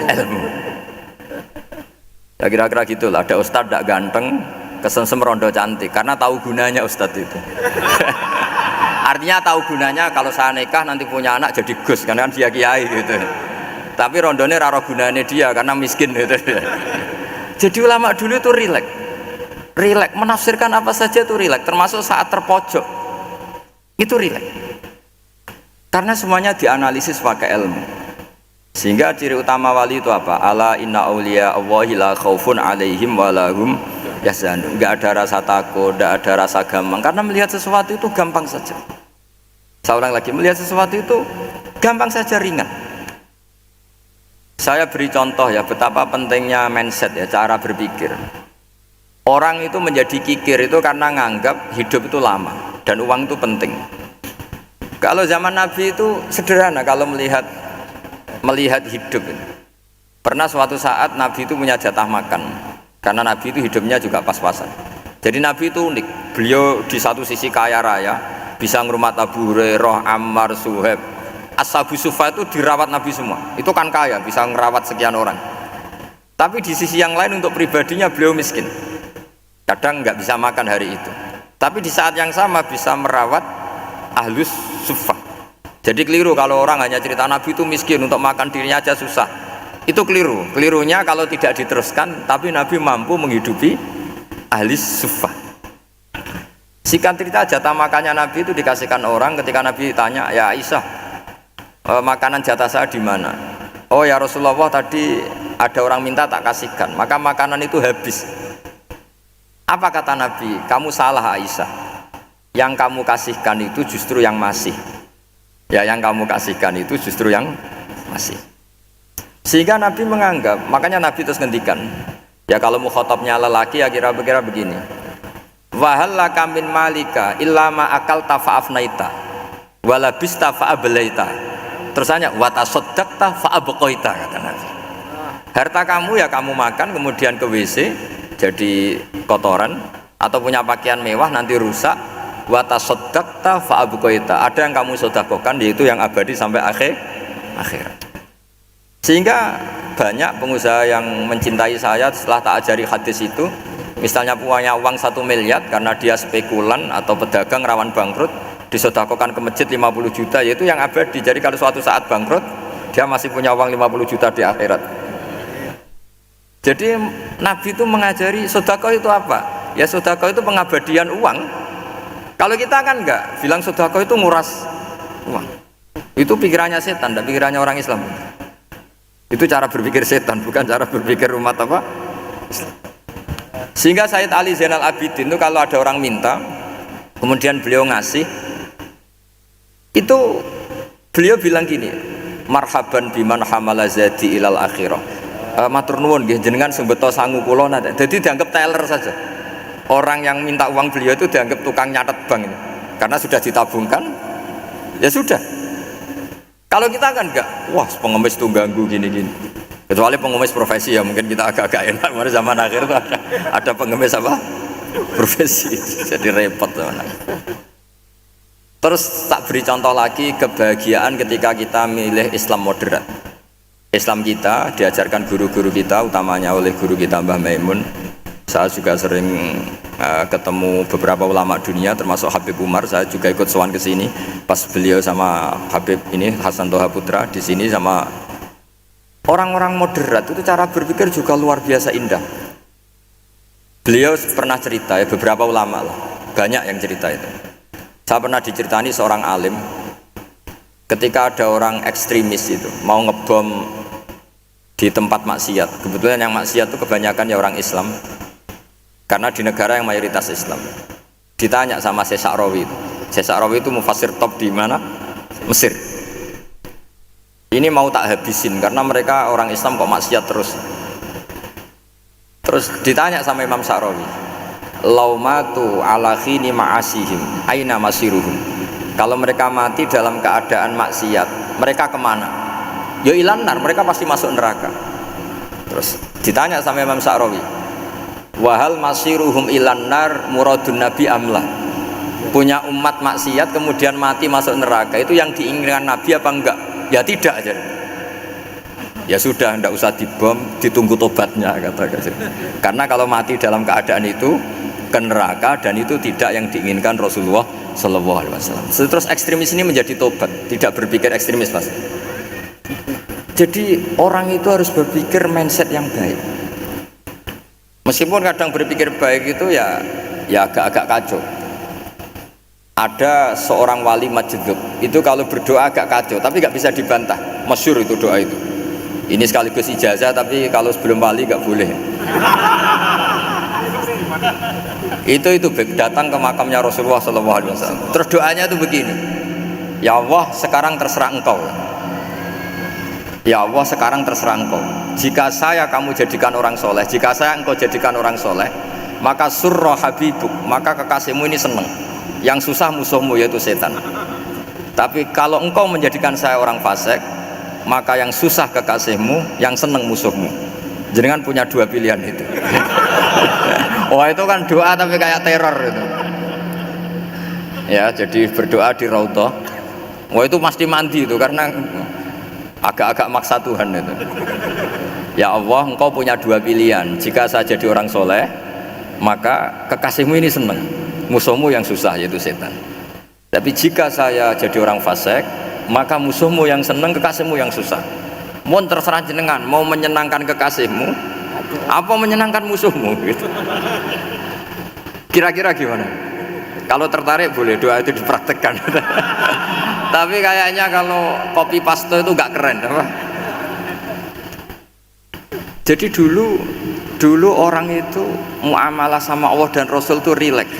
ilmu. Ya kira-kira gitulah. Ada ustadz tidak ganteng, kesensem rondo cantik, karena tahu gunanya ustadz itu. Artinya tahu gunanya kalau saya nikah nanti punya anak jadi gus, karena kan dia kiai gitu. Tapi rondone raro gunanya dia karena miskin gitu. Jadi ulama dulu itu rileks, menafsirkan apa saja itu rileks, termasuk saat terpojok itu rileks. Karena semuanya dianalisis pakai ilmu. Sehingga ciri utama wali itu apa? Ala inna awliya Allahi la khaufun alaihim walahum yahzanun. Enggak ada rasa takut, enggak ada rasa gampang. Karena melihat sesuatu itu gampang saja. Saya ulang lagi, melihat sesuatu itu gampang saja, ringan. Saya beri contoh ya betapa pentingnya mindset ya, cara berpikir. Orang itu menjadi kikir itu karena nganggap hidup itu lama dan uang itu penting. Kalau zaman Nabi itu sederhana kalau melihat hidup. Pernah suatu saat Nabi itu punya jatah makan, karena Nabi itu hidupnya juga pas-pasan. Jadi Nabi itu unik. Beliau di satu sisi kaya raya, bisa ngrumat Abu Hurairah, Ammar, Suhaib. Ashabu Sufa itu dirawat Nabi semua. Itu kan kaya, bisa ngerawat sekian orang. Tapi di sisi yang lain untuk pribadinya beliau miskin. Kadang nggak bisa makan hari itu. Tapi di saat yang sama bisa merawat ahlus suffah. Jadi keliru kalau orang hanya cerita Nabi itu miskin, untuk makan dirinya aja susah. Itu keliru. Kelirunya kalau tidak diteruskan, tapi Nabi mampu menghidupi ahli suffah. Singkat cerita, jatah makannya Nabi itu dikasihkan orang. Ketika Nabi tanya, ya Aisyah, makanan jatah saya di mana? Oh ya Rasulullah, tadi ada orang minta tak kasihkan, maka makanan itu habis. Apa kata Nabi? Kamu salah Aisyah. Yang kamu kasihkan itu justru yang masih. Ya, yang kamu kasihkan itu justru yang masih. Sehingga Nabi menganggap, makanya Nabi terus ngendikan, ya kalau mukhatabnya lelaki ya kira-kira begini. Wa hal laka min malika illa ma akalta fa'afnaita wa labista fa'ablaita. Terus tanya, wa tasaddaqta fa'abqaita, kata Nabi. Harta kamu ya kamu makan kemudian ke WC jadi kotoran, atau punya pakaian mewah nanti rusak. Wa tasaddaqta fa'abqaita. Ada yang kamu sedekahkan, yaitu yang abadi sampai akhirat. Sehingga banyak pengusaha yang mencintai saya setelah tak ajari hadis itu, misalnya punya uang 1 miliar karena dia spekulan atau pedagang rawan bangkrut, disedekahkan ke masjid 50 juta, yaitu yang abadi. Jadi kalau suatu saat bangkrut, dia masih punya uang 50 juta di akhirat. Jadi Nabi itu mengajari sedekah itu apa? Ya sedekah itu pengabadian uang. Kalau kita kan enggak, bilang sedekah itu nguras uang. Itu pikirannya setan, dan pikirannya orang Islam. Itu cara berpikir setan, bukan cara berpikir umat apa? Islam. Sehingga Sayyid Ali Zainal Abidin itu kalau ada orang minta, kemudian beliau ngasih, itu beliau bilang gini, marhaban biman hamala zadi ilal akhirah. Matur nuwun nggih jenengan sing beto sangu kula nate. Jadi dianggap teller saja. Orang yang minta uang beliau itu dianggap tukang nyatet bank ini. Karena sudah ditabungkan, ya sudah. Kalau kita kan enggak, wah pengemis tuh ganggu gini-gini. Kecuali pengemis profesi ya mungkin kita agak-agak enak. Mari zaman akhir itu ada pengemis apa? Profesi. Jadi repot zaman akhir. Terus tak beri contoh lagi kebahagiaan ketika kita milih Islam moderat. Islam kita diajarkan guru-guru kita, utamanya oleh guru kita Mbah Maimun. Saya juga sering ketemu beberapa ulama dunia, termasuk Habib Umar. Saya juga ikut sowan ke sini pas beliau sama Habib ini Hasan Toha Putra di sini sama orang-orang moderat itu cara berpikir juga luar biasa indah. Beliau pernah cerita ya beberapa ulama lah, banyak yang cerita itu. Saya pernah diceritani seorang alim ketika ada orang ekstremis itu mau ngebom di tempat maksiat. Kebetulan yang maksiat itu kebanyakan ya orang Islam karena di negara yang mayoritas Islam. Ditanya sama Syekh Sa'rawi itu. Syekh Sa'rawi itu mufassir top di mana? Mesir. Ini mau tak habisin karena mereka orang Islam kok maksiat terus. Terus ditanya sama Imam Sa'rawi, laumatu ala khini ma'asihim aina masiruhum. Kalau mereka mati dalam keadaan maksiat, mereka kemana? Ya ilan nar, mereka pasti masuk neraka. Terus ditanya sama Imam Sa'rawi, wahal masiruhum ilan nar muradun nabi amlah. Punya umat maksiat kemudian mati masuk neraka, itu yang diinginkan Nabi apa enggak? Ya tidak aja. Ya sudah, enggak usah dibom, ditunggu tobatnya kata. Karena kalau mati dalam keadaan itu ke neraka dan itu tidak yang diinginkan Rasulullah Shallallahu Alaihi Wasallam. Terus ekstremis ini menjadi tobat, tidak berpikir ekstremis mas. Jadi orang itu harus berpikir mindset yang baik. Meskipun kadang berpikir baik itu ya agak-agak kacau. Ada seorang wali majdub itu kalau berdoa agak kacau, tapi nggak bisa dibantah. Masyhur itu doa itu. Ini sekaligus ijazah, tapi kalau sebelum wali nggak boleh. Itu datang ke makamnya Rasulullah SAW. Terus doanya itu begini, ya Allah sekarang terserah engkau. Ya Allah sekarang terserah engkau. Jika saya kamu jadikan orang soleh, jika saya engkau jadikan orang soleh, maka surra habibuk, maka kekasihmu ini senang. Yang susah musuhmu yaitu setan. Tapi kalau engkau menjadikan saya orang fasik, maka yang susah kekasihmu, yang senang musuhmu. Jenengan punya dua pilihan itu. Wah itu kan doa tapi kayak teror itu. Ya jadi berdoa di Raudhah. Wah itu pasti mandi itu karena agak-agak maksa Tuhan itu. Ya Allah engkau punya dua pilihan. Jika saya jadi orang soleh, maka kekasihmu ini senang, musuhmu yang susah yaitu setan. Tapi jika saya jadi orang fasik, maka musuhmu yang senang, kekasihmu yang susah. Mohon terserah jenengan, mau menyenangkan kekasihmu apa menyenangkan musuhmu gitu. Kira-kira gimana? Kalau tertarik boleh doa itu dipraktekkan. Tapi kayaknya kalau copy paste itu gak keren apa? Jadi dulu orang itu muamalah sama Allah dan Rasul itu rileks.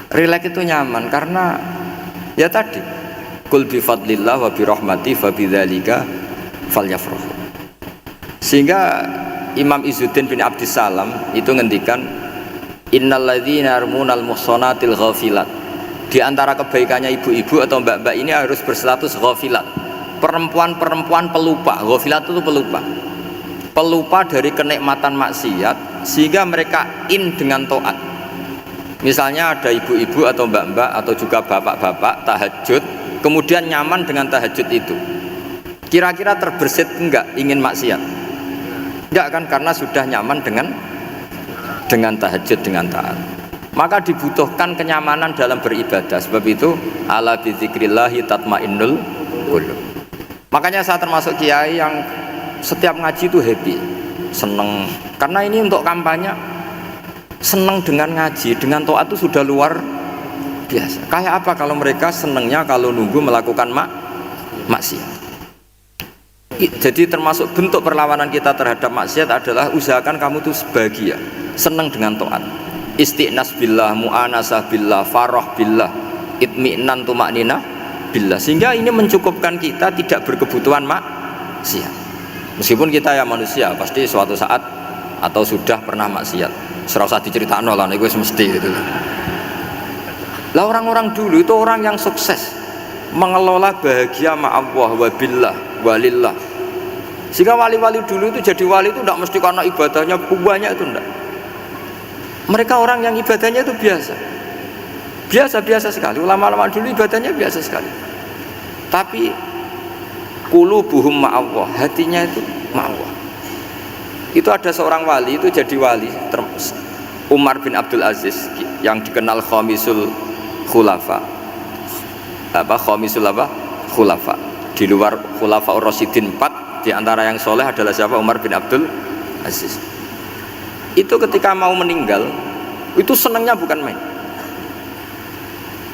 Rileks itu nyaman karena ya tadi kul bi fadlillah wa bi rahmati fa bidzalika falyafrahu. Sehingga Imam Izzuddin bin Abdissalam itu ngendikan innalladzina yarmunal muhsanatil ghafilat. Di antara kebaikannya ibu-ibu atau mbak-mbak ini harus berstatus ghafilat. Perempuan-perempuan pelupa. Ghafilat itu pelupa. Pelupa dari kenikmatan maksiat sehingga mereka dengan taat. Misalnya ada ibu-ibu atau mbak-mbak atau juga bapak-bapak tahajud, kemudian nyaman dengan tahajud itu. Kira-kira terbersit enggak ingin maksiat? Enggak kan, karena sudah nyaman dengan tahajud, dengan taat. Maka dibutuhkan kenyamanan dalam beribadah. Sebab itu ala bizikrillahi tatmainnul qulub. Makanya saya termasuk kiai yang setiap ngaji itu happy, seneng. Karena ini untuk kampanye, seneng dengan ngaji, dengan taat itu sudah luar biasa. Kayak apa kalau mereka senengnya kalau nunggu melakukan maksiat. Jadi termasuk bentuk perlawanan kita terhadap maksiat adalah usahakan kamu tuh bahagia, senang dengan taat. Istiqnas billah, mu'anasah billah, farah billah, itmi'nan tumakninah billah, sehingga ini mencukupkan kita tidak berkebutuhan maksiat. Meskipun kita ya manusia, pasti suatu saat atau sudah pernah maksiat. Serah usah diceritakan lah, itu mesti gitu. Lah orang-orang dulu itu orang yang sukses mengelola bahagia ma'allah wa billah walillah. Sehingga wali-wali dulu itu jadi wali itu tidak mesti karena ibadahnya banyak, itu enggak. Mereka orang yang ibadahnya itu biasa sekali. Ulama-ulama dulu ibadahnya biasa sekali. Tapi qulubuhum ma'allah, hatinya itu ma'allah. Itu ada seorang wali itu jadi wali, Umar bin Abdul Aziz, yang dikenal khamisul khulafa. Khulafa. Di luar khulafa ar-rasyidin 4, di antara yang soleh adalah siapa? Umar bin Abdul Aziz. Itu ketika mau meninggal, itu senangnya bukan main.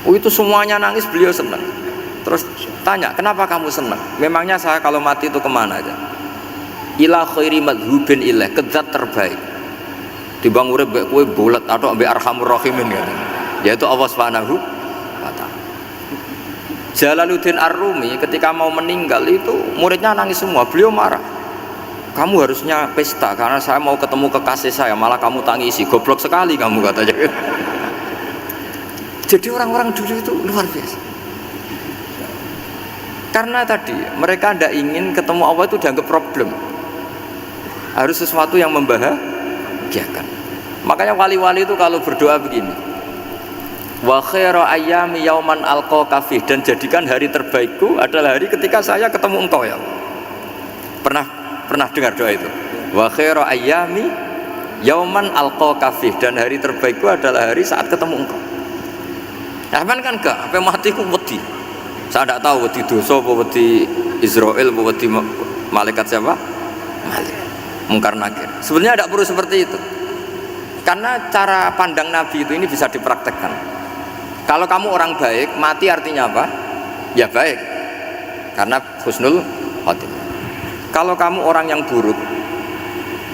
Itu semuanya nangis, beliau senang. Terus tanya, kenapa kamu senang? Memangnya saya kalau mati itu kemana aja? Ila khairi madhubin ilah, ke zat terbaik. Dibang urip mbek kowe bolet atau mbek arhamur rahimin gitu. Yaitu Allah Subhanahu wa taala. Jalaluddin Ar-Rumi ketika mau meninggal itu muridnya nangis semua, beliau marah. Kamu harusnya pesta karena saya mau ketemu kekasih saya, malah kamu tangisi, goblok sekali kamu, katanya. Jadi orang-orang dulu itu luar biasa. Karena tadi mereka tidak ingin ketemu Allah itu dianggap problem, harus sesuatu yang membahagiakan. Makanya wali-wali itu kalau berdoa begini, wa khairu ayyami yauman alqa kafih, dan jadikan hari terbaikku adalah hari ketika saya ketemu engkau ya. Pernah dengar doa itu? Wa khairu ayyami yauman alqa kafih, dan hari terbaikku adalah hari saat ketemu engkau. Nah, kan enggak, sampai mati ku wedi. Saya tidak tahu wedi dosa apa wedi Israel apa wedi malaikat siapa? Malik. Mungkar nakir. Sebenarnya tidak perlu seperti itu. Karena cara pandang Nabi itu ini bisa dipraktekkan. Kalau kamu orang baik, mati artinya apa? Ya baik. Karena husnul khotimah. Kalau kamu orang yang buruk,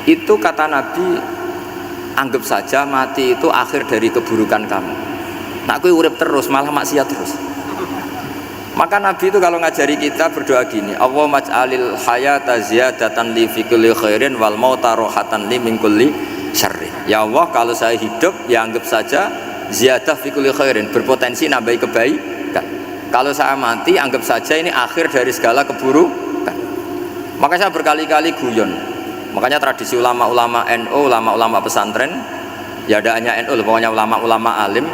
itu kata Nabi, anggap saja mati itu akhir dari keburukan kamu. Nak kowe urip terus malah maksiat terus. Maka Nabi itu kalau ngajari kita berdoa gini, Allahumma ij'alil hayata ziyadatan li fi kulli khairin wal mauta rohatan li min kulli syarrin. Ya Allah, kalau saya hidup ya anggap saja ziyadah fi kulli khairin, berpotensi nambahi kebaikan. Kalau saya mati anggap saja ini akhir dari segala keburukan. Maka saya berkali-kali guyon. Makanya tradisi ulama-ulama NU, ulama-ulama pesantren, ya ada hanya NU, pokoknya ulama-ulama alim.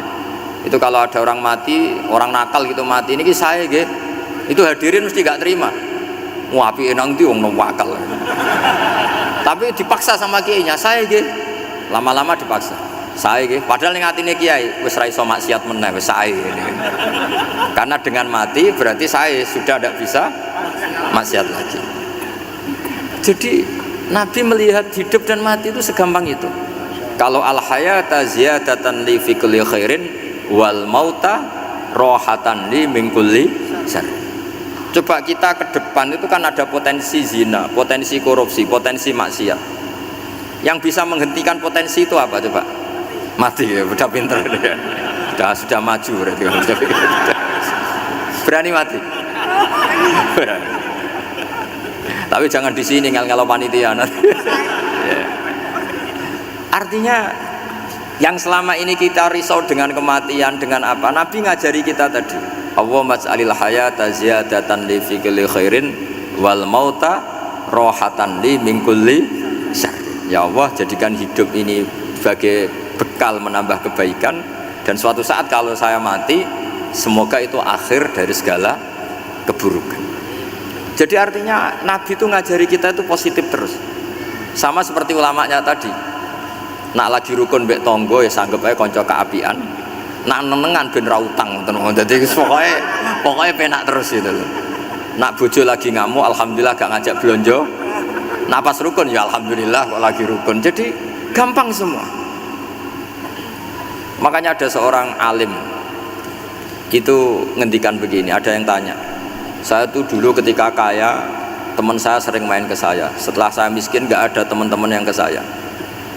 Itu kalau ada orang mati, orang nakal gitu mati, ini saya gitu, itu hadirin mesti gak terima. Wah, api enang itu orang wakal. Tapi dipaksa sama kiainya, saya gitu, lama-lama dipaksa. Saya gitu, padahal yang hati ini kiai, wis ra iso maksiat meneh, wis saya. Karena dengan mati berarti saya sudah tidak bisa maksiat lagi. Jadi Nabi melihat hidup dan mati itu segampang itu. Kalau al hayata ziyadatan li fi kulli khairin wal mauta rohatan li min kulli syarr. Coba kita ke depan itu kan ada potensi zina, potensi korupsi, potensi maksiat. Yang bisa menghentikan potensi itu apa coba? Mati ya, udah pinter ya. Sudah maju berarti. Berani mati. Berani. Tapi jangan di sini ngel-ngelo panitia. Artinya yang selama ini kita risau dengan kematian, dengan apa? Nabi ngajari kita tadi, Allahumma ij'alil hayata ziyadatan li fi kulli khairin wal mauta rohatan li min kulli syarr. Ya Allah, jadikan hidup ini sebagai bekal menambah kebaikan, dan suatu saat kalau saya mati, semoga itu akhir dari segala keburukan. Jadi artinya Nabi itu ngajari kita itu positif terus. Sama seperti ulamanya tadi. Nak lagi rukun mbek tonggo ya sanggep ae kanca keapian. Nak nenengan ben ra utang ngoten. Dadi pokoke penak terus gitu loh. Nak bojo lagi ngamuk alhamdulillah gak ngajak blonjo. Nak pas rukun ya alhamdulillah kok lagi rukun. Jadi gampang semua. Makanya ada seorang alim itu ngendikan begini, ada yang tanya, saya tuh dulu ketika kaya teman saya sering main ke saya, setelah saya miskin gak ada teman-teman yang ke saya.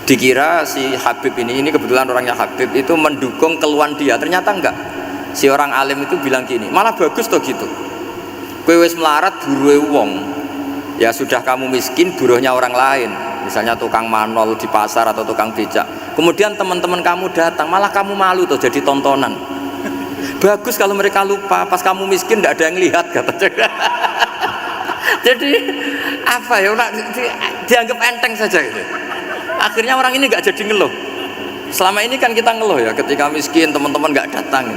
Dikira si Habib ini kebetulan orangnya Habib itu mendukung keluhan dia, ternyata enggak. Si orang alim itu bilang gini, malah bagus toh gitu. Kowe wis melarat buruhe wong. Ya sudah kamu miskin, buruhnya orang lain. Misalnya tukang manol di pasar atau tukang becak. Kemudian teman-teman kamu datang, malah kamu malu tuh jadi tontonan. Bagus kalau mereka lupa, pas kamu miskin tidak ada yang lihat katanya. Jadi apa ya, dianggap enteng saja gitu. Akhirnya orang ini nggak jadi ngeluh. Selama ini kan kita ngeluh ya, ketika miskin teman-teman nggak datang.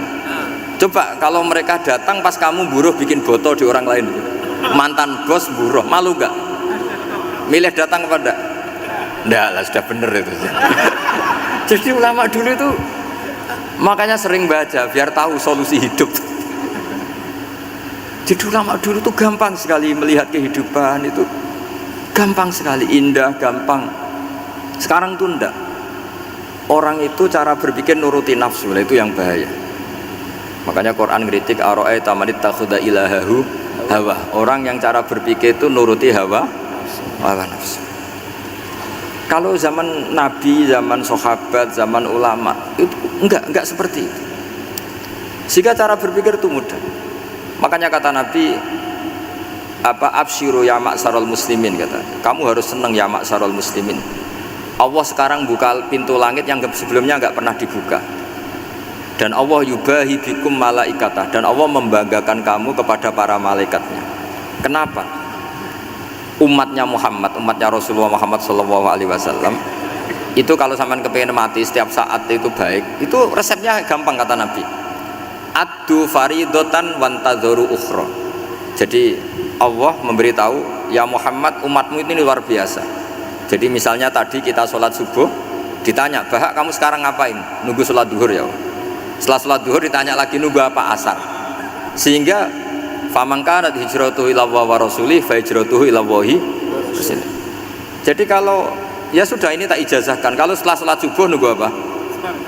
Coba kalau mereka datang pas kamu buruh bikin botol di orang lain, mantan bos buruh, malu nggak? Milih datang kepada? Nggak lah, sudah bener itu. Jadi ulama dulu itu makanya sering baca biar tahu solusi hidup. Jadi ulama dulu tuh gampang sekali melihat kehidupan itu, gampang sekali, indah, gampang. Sekarang tuh enggak. Orang itu cara berpikir nuruti nafsu, itu yang bahaya. Makanya Quran kritik ara'aita man ittakhadha ilahahu hawa. Orang yang cara berpikir itu nuruti hawa nafsu. Kalau zaman Nabi, zaman sahabat, zaman ulama itu enggak seperti itu. Sehingga cara berpikir itu mudah. Makanya kata Nabi, absyiru ya ma'sarul muslimin, kata. Kamu harus senang ya ma'sarul muslimin. Allah sekarang buka pintu langit yang sebelumnya enggak pernah dibuka. Dan Allah yubahi bikum malaikatah, dan Allah membanggakan kamu kepada para malaikatnya. Kenapa? Umatnya Muhammad, umatnya Rasulullah Muhammad SAW itu kalau sampean kepengen mati setiap saat itu baik, itu resepnya gampang kata Nabi. Addu faridotan wantadzoru ukhra. Jadi Allah memberitahu, ya Muhammad, umatmu ini luar biasa. Jadi misalnya tadi kita sholat subuh, ditanya, Bahak kamu sekarang ngapain? Nunggu sholat duhur ya. Setelah sholat duhur ditanya lagi, nunggu apa? Asar. Sehingga faman kanat hijratuhu ila wa rasulih fa hijratuhu ila wahi. Jadi kalau ya sudah, ini tak ijazahkan, kalau setelah sholat subuh nunggu apa?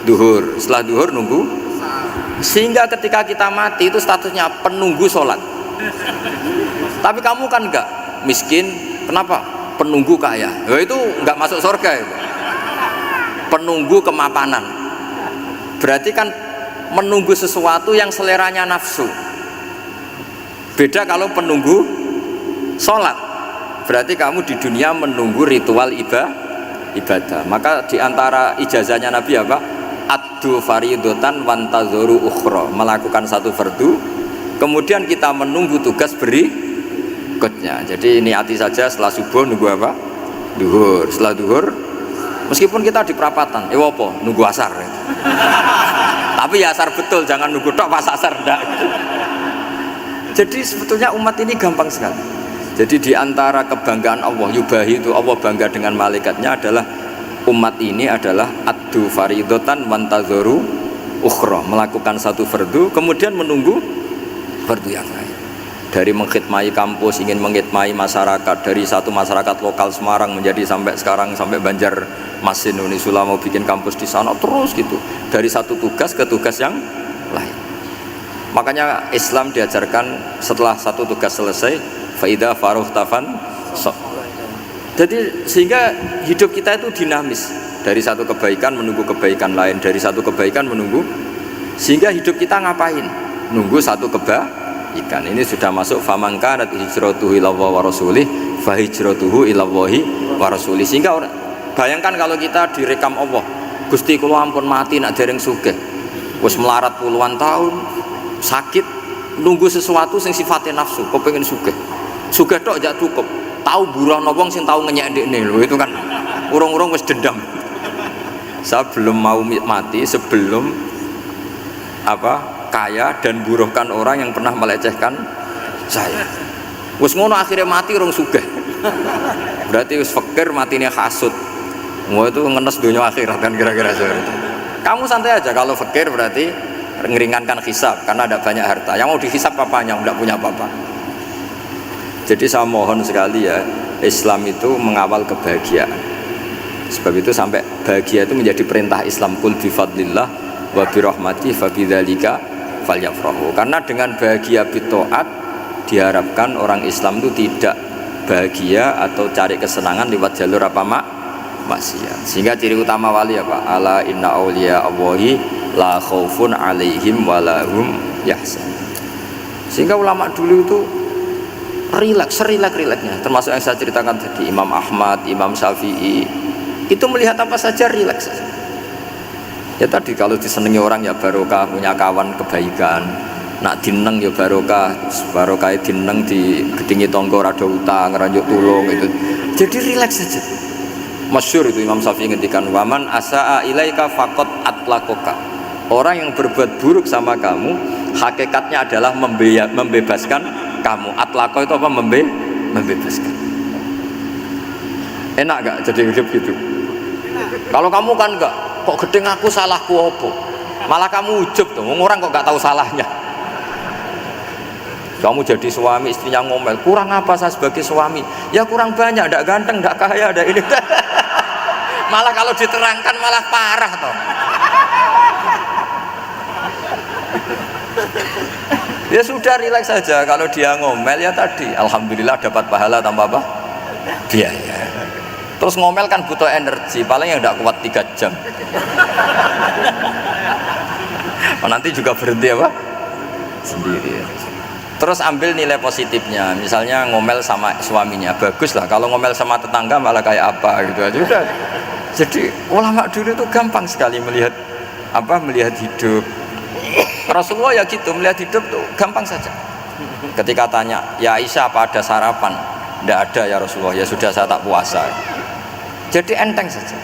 Duhur. Setelah duhur nunggu. Sehingga ketika kita mati itu statusnya penunggu sholat. Tapi kamu kan enggak, miskin, kenapa? Penunggu kaya. Ya itu enggak masuk surga ya. Penunggu kemapanan. Berarti kan menunggu sesuatu yang seleranya nafsu. Beda kalau penunggu sholat, berarti kamu di dunia menunggu ritual ibadah. Maka diantara ijazahnya Nabi apa? Addu faridotan wantadzoru ukhra, melakukan satu fardu, kemudian kita menunggu tugas berikutnya. Jadi niati saja setelah subuh nunggu apa? Duhur. Setelah duhur, meskipun kita di perapatan, apa? Nunggu asar. Tapi ya asar betul, jangan nunggu tok pas asar enggak. Jadi sebetulnya umat ini gampang sekali. Jadi di antara kebanggaan Allah, yubahi itu Allah bangga dengan malaikatnya adalah umat ini adalah addu faridotan wantadzoru ukhra, melakukan satu fardu kemudian menunggu fardu yang lain. Dari mengkhidmati kampus, ingin mengkhidmati masyarakat, dari satu masyarakat lokal Semarang menjadi sampai sekarang sampai Banjarmasin, Unisula mau bikin kampus di sana, terus gitu. Dari satu tugas ke tugas yang lain. Makanya Islam diajarkan setelah satu tugas selesai, faida faruh tafan sok. Jadi sehingga hidup kita itu dinamis, dari satu kebaikan menunggu kebaikan lain, dari satu kebaikan menunggu, sehingga hidup kita ngapain? Nunggu satu kebaikan. Ini sudah masuk faman kanat hijratuhu ila wa rasulih fa hijratuhu ila wahi wa rasulih. Sehingga bayangkan kalau kita direkam Allah, Gusti kula ampun mati nak dereng sugih, wis melarat puluhan tahun, sakit, nunggu sesuatu sing sifatnya nafsu, kok pengen sugih tok aja cukup, tahu buruh wong sing tahu ngenyek ndekne lho, itu kan urung-urung wis dendam. Saya belum mau mati sebelum kaya dan buruhkan orang yang pernah melecehkan saya. Wis ngono akhirnya mati urung sugih. Berarti wis fakir matine hasud. Mau itu ngenes dunia akhirat kan kira-kira seperti itu. Kamu santai aja kalau fakir, berarti meringankan hisab karena ada banyak harta. Yang mau dihisab apanya? Enggak punya apa-apa. Jadi saya mohon sekali ya, Islam itu mengawal kebahagiaan. Sebab itu sampai bahagia itu menjadi perintah Islam, kul bi fadlillah wa bi rahmati fa bidzalika falyafrahu. Karena dengan bahagia bi taat diharapkan orang Islam itu tidak bahagia atau cari kesenangan lewat jalur maksiat. Sehingga ciri utama wali apa? Ala inna auliya Allahi la khaufun 'alaihim wa lahum yahzanun. Sehingga ulama dulu itu rileks-rileksnya, termasuk yang saya ceritakan tadi, Imam Ahmad, Imam Syafi'i, itu melihat apa saja rileks saja. Ya tadi kalau disenangi orang ya barokah, punya kawan kebaikan, nak dineng ya barokah dineng di gedingi tonggo rada utang, ngeranjuk tulung itu. Jadi rileks saja. Masyhur itu Imam Syafi'i ngendikan, waman asaa ilaika faqat atlakoka. Orang yang berbuat buruk sama kamu hakikatnya adalah membebaskan kamu. Atlaqo itu apa? Membebaskan. Enak gak jadi hidup gitu? Kalau kamu kan enggak, kok gedeng aku salahku apa? Malah kamu ujub tuh, orang kok gak tahu salahnya. Kamu jadi suami, istrinya ngomel, kurang apa saya sebagai suami? Ya kurang banyak, ndak ganteng, ndak kaya, ndak ini. Malah kalau diterangkan malah parah toh. Ya sudah, rileks saja. Kalau dia ngomel ya tadi, alhamdulillah dapat pahala tanpa apa? Biaya. Terus ngomel kan butuh energi, paling yang tidak kuat 3 jam. Nanti juga berhenti apa? Sendiri. Terus ambil nilai positifnya, misalnya ngomel sama suaminya, bagus lah. Kalau ngomel sama tetangga malah kayak apa gitu aja. Udah. Jadi ulama dulu itu gampang sekali melihat hidup. Rasulullah ya gitu, melihat hidup tuh gampang saja. Ketika tanya, ya Aisyah apa ada sarapan? Tidak ada ya Rasulullah, ya sudah saya tak puasa. Jadi enteng saja.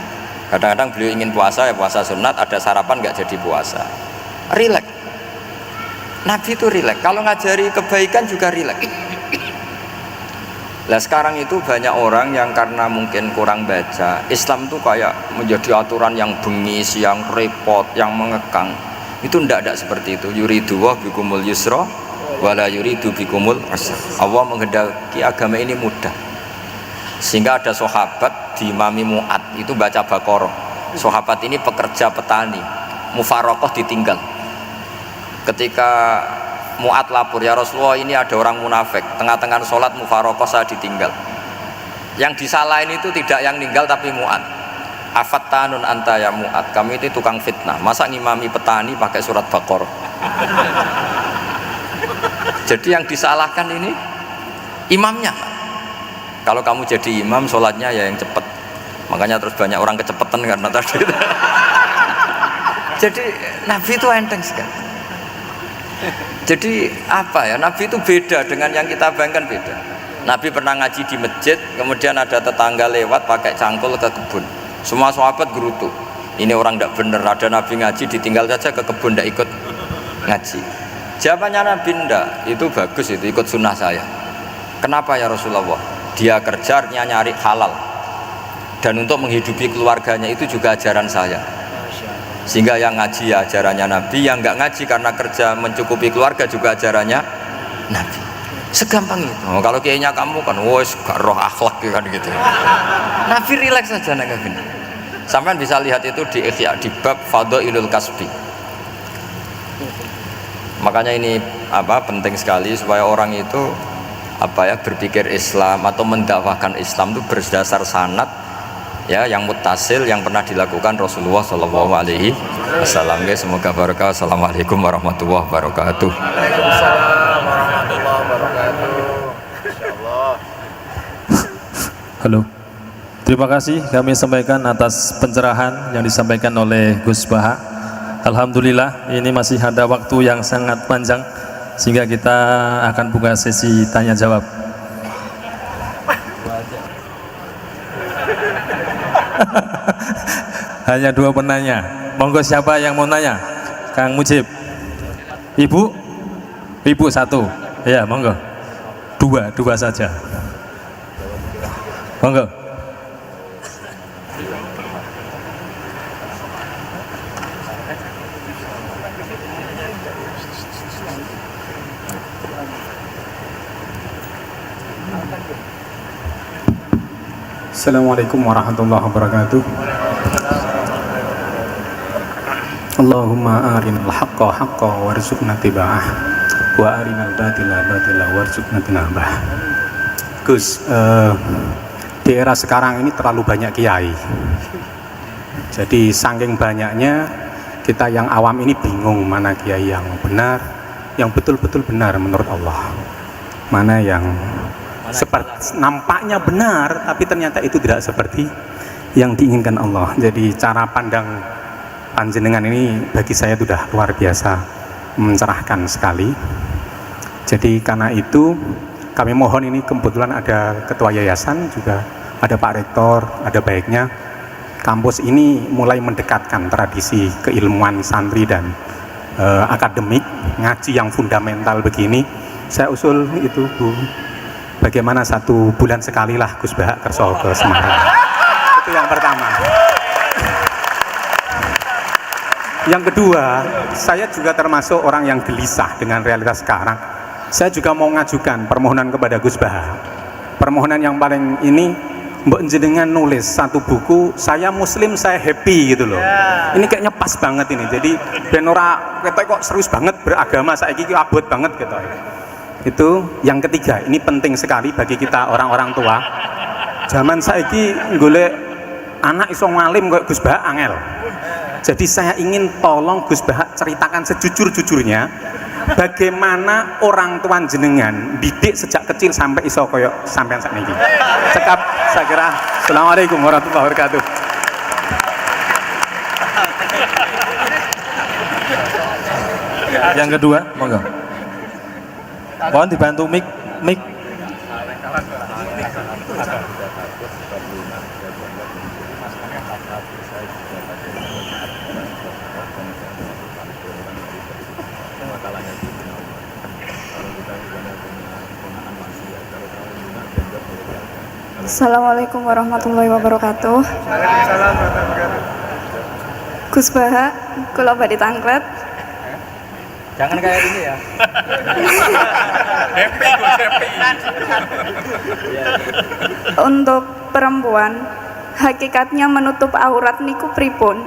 Kadang-kadang beliau ingin puasa, ya puasa sunat, ada sarapan nggak jadi puasa. Rileks. Nabi itu rileks. Kalau ngajari kebaikan juga rileks. Nah sekarang itu banyak orang yang karena mungkin kurang baca, Islam tuh kayak menjadi aturan yang bengis, yang repot, yang mengekang. Itu tidak seperti itu. Yuridu wa bikumul yusra wala yuridu bikumul usra. Allah menghendaki agama ini mudah. Sehingga ada sahabat di Imami Mu'ad itu baca Baqarah. Sahabat ini pekerja petani, mufarokoh ditinggal. Ketika Mu'ad lapor, ya Rasulullah ini ada orang munafik, tengah-tengah sholat mufarokoh saya ditinggal. Yang disalahin itu tidak yang ninggal tapi Mu'ad. Afattanun anta ya Mu'ad, kami itu tukang fitnah, masa ngimami petani pakai surat Baqarah. Jadi yang disalahkan ini imamnya. Kalau kamu jadi imam, sholatnya ya yang cepat. Makanya terus banyak orang kecepatan karena tadi. Jadi Nabi itu enteng sekali. Jadi apa ya, Nabi itu beda dengan yang kita bayangkan, beda. Nabi pernah ngaji di masjid, kemudian ada tetangga lewat pakai cangkul ke kebun. Semua sahabat gerutu, ini orang tidak benar, ada Nabi ngaji ditinggal saja ke kebun, tidak ikut ngaji. Jawabannya Nabi, tidak, itu bagus, itu ikut sunnah saya. Kenapa ya Rasulullah? Dia kerjanya nyari halal, dan untuk menghidupi keluarganya itu juga ajaran saya. Sehingga yang ngaji ya ajarannya Nabi, yang nggak ngaji karena kerja mencukupi keluarga juga ajarannya Nabi. Segampang itu. Oh, kalau kayaknya kamu kan, wes gak roh akhlak kan gitu. Nabi rileks saja nek ngene. Sampean bisa lihat itu di Ihya di bab Fadhailul Kasbi. Makanya ini penting sekali supaya orang itu berpikir Islam atau mendakwahkan Islam itu berdasar sanad ya yang muttasil yang pernah dilakukan Rasulullah Shallallahu Alaihi Wasallam. Semoga barokah. Assalamualaikum warahmatullahi wabarakatuh. Waalaikumsalam warahmatullahi wabarakatuh. Insyaallah. Halo. Terima kasih kami sampaikan atas pencerahan yang disampaikan oleh Gus Baha. Alhamdulillah ini masih ada waktu yang sangat panjang sehingga kita akan buka sesi tanya jawab. Hanya 2 penanya. Monggo siapa yang mau nanya? Kang Mujib. Ibu? Ibu 1. Ya, monggo. 2 saja. Monggo. Assalamualaikum warahmatullahi wabarakatuh. Allahumma arinal haqqa haqqa warzuqna tiba'ah wa arinal batila batila warzuqna tinabah. Gus, di era sekarang ini terlalu banyak kiai. Jadi saking banyaknya kita yang awam ini bingung mana kiai yang benar, yang betul-betul benar menurut Allah, mana yang seperti nampaknya benar tapi ternyata itu tidak seperti yang diinginkan Allah. Jadi cara pandang panjenengan ini bagi saya sudah luar biasa mencerahkan sekali. Jadi karena itu kami mohon, ini kebetulan ada ketua yayasan, juga ada Pak Rektor, ada baiknya kampus ini mulai mendekatkan tradisi keilmuan santri dan akademik, ngaji yang fundamental begini. Saya usul itu Bu, bagaimana 1 bulan sekali lah Gus Bahak kerso ke Semarang. Itu yang pertama. Yang kedua, saya juga termasuk orang yang gelisah dengan realitas sekarang. Saya juga mau ngajukan permohonan kepada Gus Bahak. Permohonan yang paling ini, mbok jenengan nulis 1 buku, saya Muslim, saya happy gitu loh. Ini kayaknya pas banget ini. Jadi ben ora ketok kok serius banget beragama, saiki iki abot banget gitu. Itu yang ketiga, ini penting sekali bagi kita orang-orang tua. Zaman saiki golek anak iso ngalim kayak Gus Bahak angel. Jadi saya ingin tolong Gus Bahak ceritakan sejujur-jujurnya bagaimana orang tua jenengan didik sejak kecil sampai iso koyo sampean sakniki. Cekap saya kira. Assalamualaikum warahmatullahi wabarakatuh. Yang kedua, monggo. Mohon dibantu mic. Assalamualaikum warahmatullahi wabarakatuh. Gus Bahak, kula badhe tanglet. Jangan kayak ini ya. Happy Gus, happy. Untuk perempuan, hakikatnya menutup aurat niku pripun?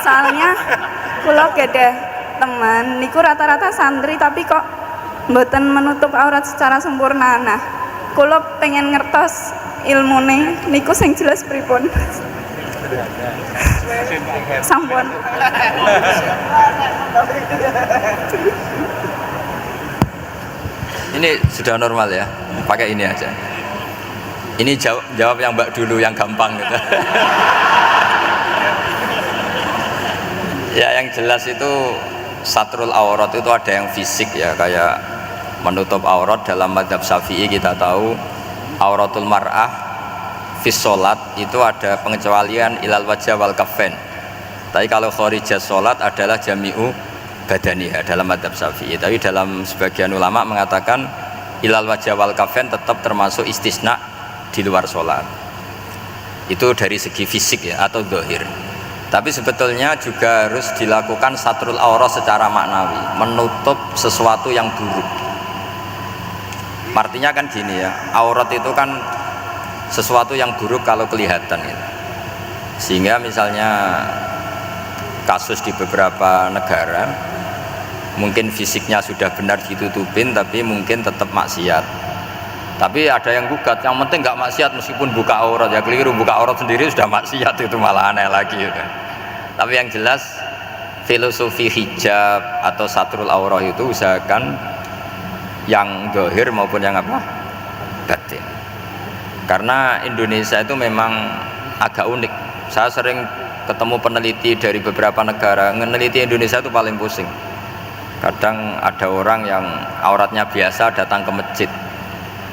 Soalnya kula gadah teman niku rata-rata santri tapi kok mboten menutup aurat secara sempurna. Nah, kula pengen ngertos ilmune niku sing jelas pripun. Sampun. Ini sudah normal ya, pakai ini aja. Ini jawab yang Mbak dulu yang gampang gitu. Ya yang jelas itu satrul aurat itu ada yang fisik ya, kayak menutup aurat dalam mazhab Syafi'i kita tahu auratul mar'ah fis sholat itu ada pengecualian ilal wajah wal kafain. Tapi kalau kharijah sholat adalah jami'u badaniha dalam mazhab Syafi'i. Tapi dalam sebagian ulama mengatakan ilal wajah wal kafain tetap termasuk istisna di luar sholat. Itu dari segi fisik ya atau zahir. Tapi sebetulnya juga harus dilakukan satrul aurat secara maknawi, menutup sesuatu yang buruk. Artinya kan gini ya, aurat itu kan sesuatu yang buruk kalau kelihatan gitu. Sehingga misalnya kasus di beberapa negara mungkin fisiknya sudah benar ditutupin tapi mungkin tetap maksiat. Tapi ada yang gugat, yang penting nggak maksiat meskipun buka aurat. Ya keliru, buka aurat sendiri sudah maksiat, itu malah aneh lagi gitu. Tapi yang jelas filosofi hijab atau satrul aurat itu usahakan yang zahir maupun yang apa? Batin. Karena Indonesia itu memang agak unik. Saya sering ketemu peneliti dari beberapa negara, meneliti Indonesia itu paling pusing. Kadang ada orang yang auratnya biasa datang ke masjid,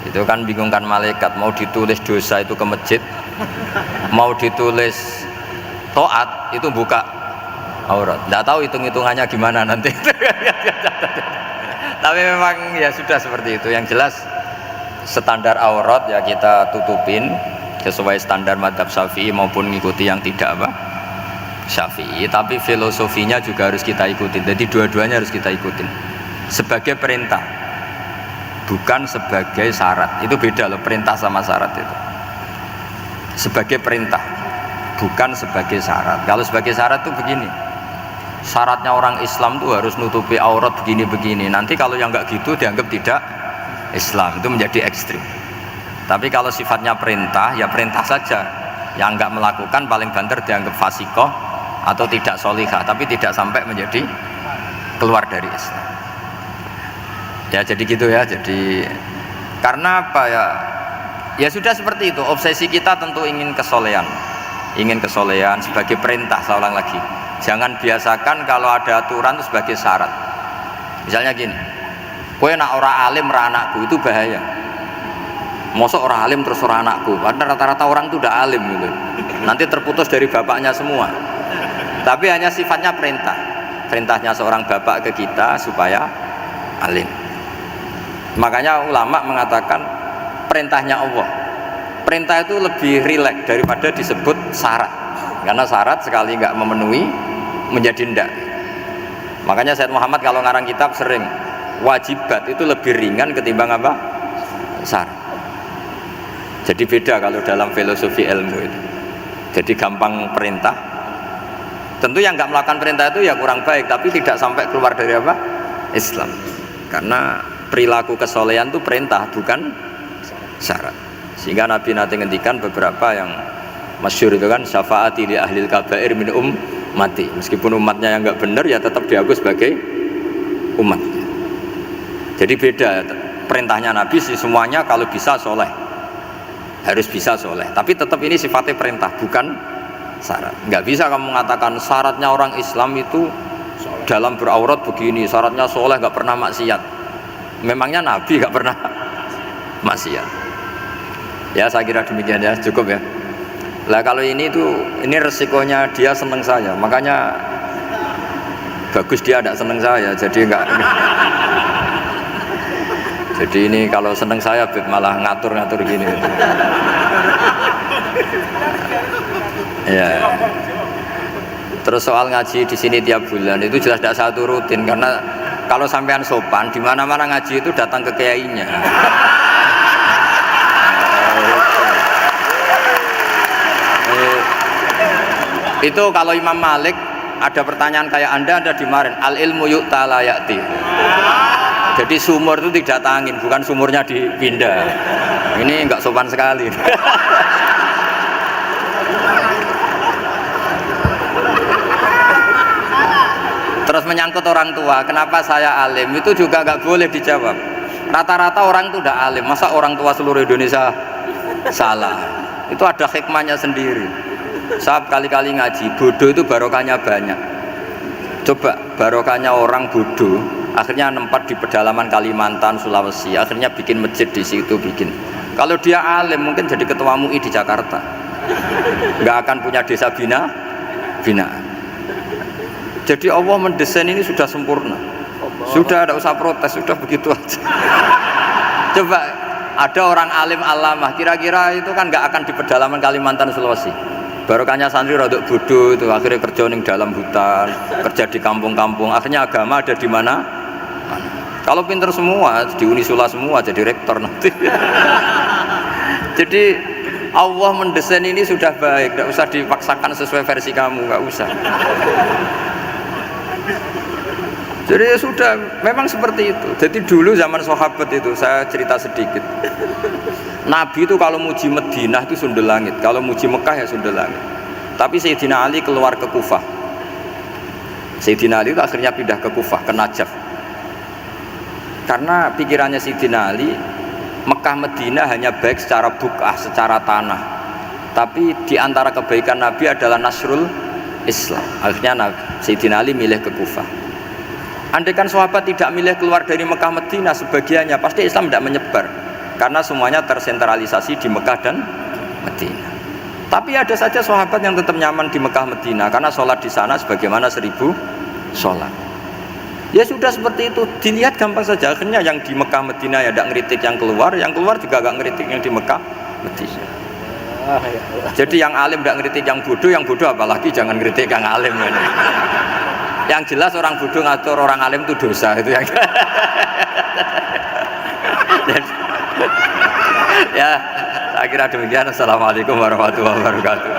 itu kan bingungkan malaikat, mau ditulis dosa itu ke masjid, mau ditulis toat itu buka aurat. Tidak tahu hitung-hitungannya gimana nanti. Tapi memang ya sudah seperti itu. Yang jelas standar aurat ya kita tutupin sesuai standar mazhab Syafi'i maupun mengikuti yang tidak apa Syafi'i. Tapi filosofinya juga harus kita ikutin. Jadi dua-duanya harus kita ikutin sebagai perintah, bukan sebagai syarat. Itu beda loh, perintah sama syarat itu. Sebagai perintah, bukan sebagai syarat. Kalau sebagai syarat itu begini, syaratnya orang Islam tuh harus nutupi aurat begini-begini. Nanti kalau yang nggak gitu dianggap tidak Islam, itu menjadi ekstrim. Tapi kalau sifatnya perintah, ya perintah saja. Yang enggak melakukan paling banter dianggap fasikoh atau tidak solihah, tapi tidak sampai menjadi keluar dari Islam. Ya jadi gitu ya. Jadi karena apa ya? Ya sudah seperti itu. Obsesi kita tentu ingin kesolehan. Ingin kesolehan sebagai perintah. Saya ulang lagi. Jangan biasakan kalau ada aturan itu sebagai syarat. Misalnya gini, kowe nak ora alim ra anakku, itu bahaya. Mosok ora alim terus ora anakku. Karena rata-rata orang itu udah alim gitu. Nanti terputus dari bapaknya semua. Tapi hanya sifatnya perintah. Perintahnya seorang bapak ke kita supaya alim. Makanya ulama mengatakan perintahnya Allah. Perintah itu lebih rileks daripada disebut syarat. Karena syarat sekali nggak memenuhi menjadi ndak. Makanya Sayyid Muhammad kalau ngarang kitab sering wajibat itu lebih ringan ketimbang apa? Syarat. Jadi beda kalau dalam filosofi ilmu itu. Jadi gampang perintah. Tentu yang nggak melakukan perintah itu ya kurang baik, tapi tidak sampai keluar dari apa? Islam. Karena perilaku kesolehan itu perintah, bukan syarat. Sehingga Nabi nanti ngendikan beberapa yang masyhur itu kan, syafaati li ahlil kabair min ummati. Meskipun umatnya yang nggak benar ya tetap diaku sebagai umat. Jadi beda perintahnya Nabi sih, semuanya kalau bisa soleh, harus bisa soleh. Tapi tetap ini sifatnya perintah, bukan syarat. Nggak bisa kamu mengatakan syaratnya orang Islam itu dalam beraurat begini, syaratnya soleh nggak pernah maksiat. Memangnya Nabi nggak pernah maksiat? Ya saya kira demikian ya, cukup ya. Lah kalau ini resikonya dia seneng saya, makanya bagus dia tidak seneng saya, jadi enggak. Jadi ini kalau seneng saya malah ngatur-ngatur gini. Ya. Terus soal ngaji di sini tiap bulan itu jelas tidak satu rutin, karena kalau sampean sopan di mana-mana ngaji itu datang ke kiainya. Itu kalau Imam Malik ada pertanyaan kayak anda dimarahin, al ilmu yu'ta la ya'ti. Jadi sumur itu didatangin, bukan sumurnya dipindah. Ini enggak sopan sekali. Terus menyangkut orang tua, kenapa saya alim, itu juga enggak boleh dijawab. Rata-rata orang itu udah alim, masa orang tua seluruh Indonesia salah? Itu ada hikmahnya sendiri. Saya kali-kali ngaji, bodoh itu barokahnya banyak. Coba barokahnya orang bodoh, akhirnya nempat di pedalaman Kalimantan, Sulawesi, akhirnya bikin masjid di situ bikin. Kalau dia alim mungkin jadi ketua MUI di Jakarta, nggak akan punya desa binaan. Jadi Allah mendesain ini sudah sempurna, sudah ada usah protes, sudah begitu aja. Coba ada orang alim alamah, kira-kira itu kan nggak akan di pedalaman Kalimantan, Sulawesi. Barokahnya santri rodok bodoh itu akhirnya kerja di dalam hutan, kerja di kampung-kampung, akhirnya agama ada di mana? Kalau pinter semua, di Unisula semua jadi rektor nanti. Jadi Allah mendesain ini sudah baik, tidak usah dipaksakan sesuai versi kamu, nggak usah. Jadi ya sudah, memang seperti itu. Jadi dulu zaman sahabat itu, saya cerita sedikit. Nabi itu kalau muji Madinah itu sundel langit, kalau muji Mekah ya sundel langit. Tapi Sayyidina Ali keluar ke Kufah. Sayyidina Ali itu akhirnya pindah ke Kufah, ke Najaf. Karena pikirannya Sayyidina Ali, Mekah Madinah hanya baik secara bukah, secara tanah. Tapi di antara kebaikan Nabi adalah nasrul Islam. Akhirnya Sayyidina Ali milih ke Kufah. Andaikan sahabat tidak milih keluar dari Mekah Madinah sebagiannya, pasti Islam tidak menyebar. Karena semuanya tersentralisasi di Mekah dan Madinah. Tapi ada saja sahabat yang tetap nyaman di Mekah Madinah karena sholat di sana sebagaimana 1000 sholat. Ya sudah seperti itu, dilihat gampang saja. Akhirnya yang di Mekah Madinah ya tidak ngeritik yang keluar juga gak ngeritik yang di Mekah Madinah. Jadi yang alim tidak ngeritik yang bodoh apalagi jangan ngeritik yang alim. Yang jelas orang bodoh ngatur orang alim itu dosa, itu yang. Ya, saya kira demikian. Assalamualaikum warahmatullahi wabarakatuh.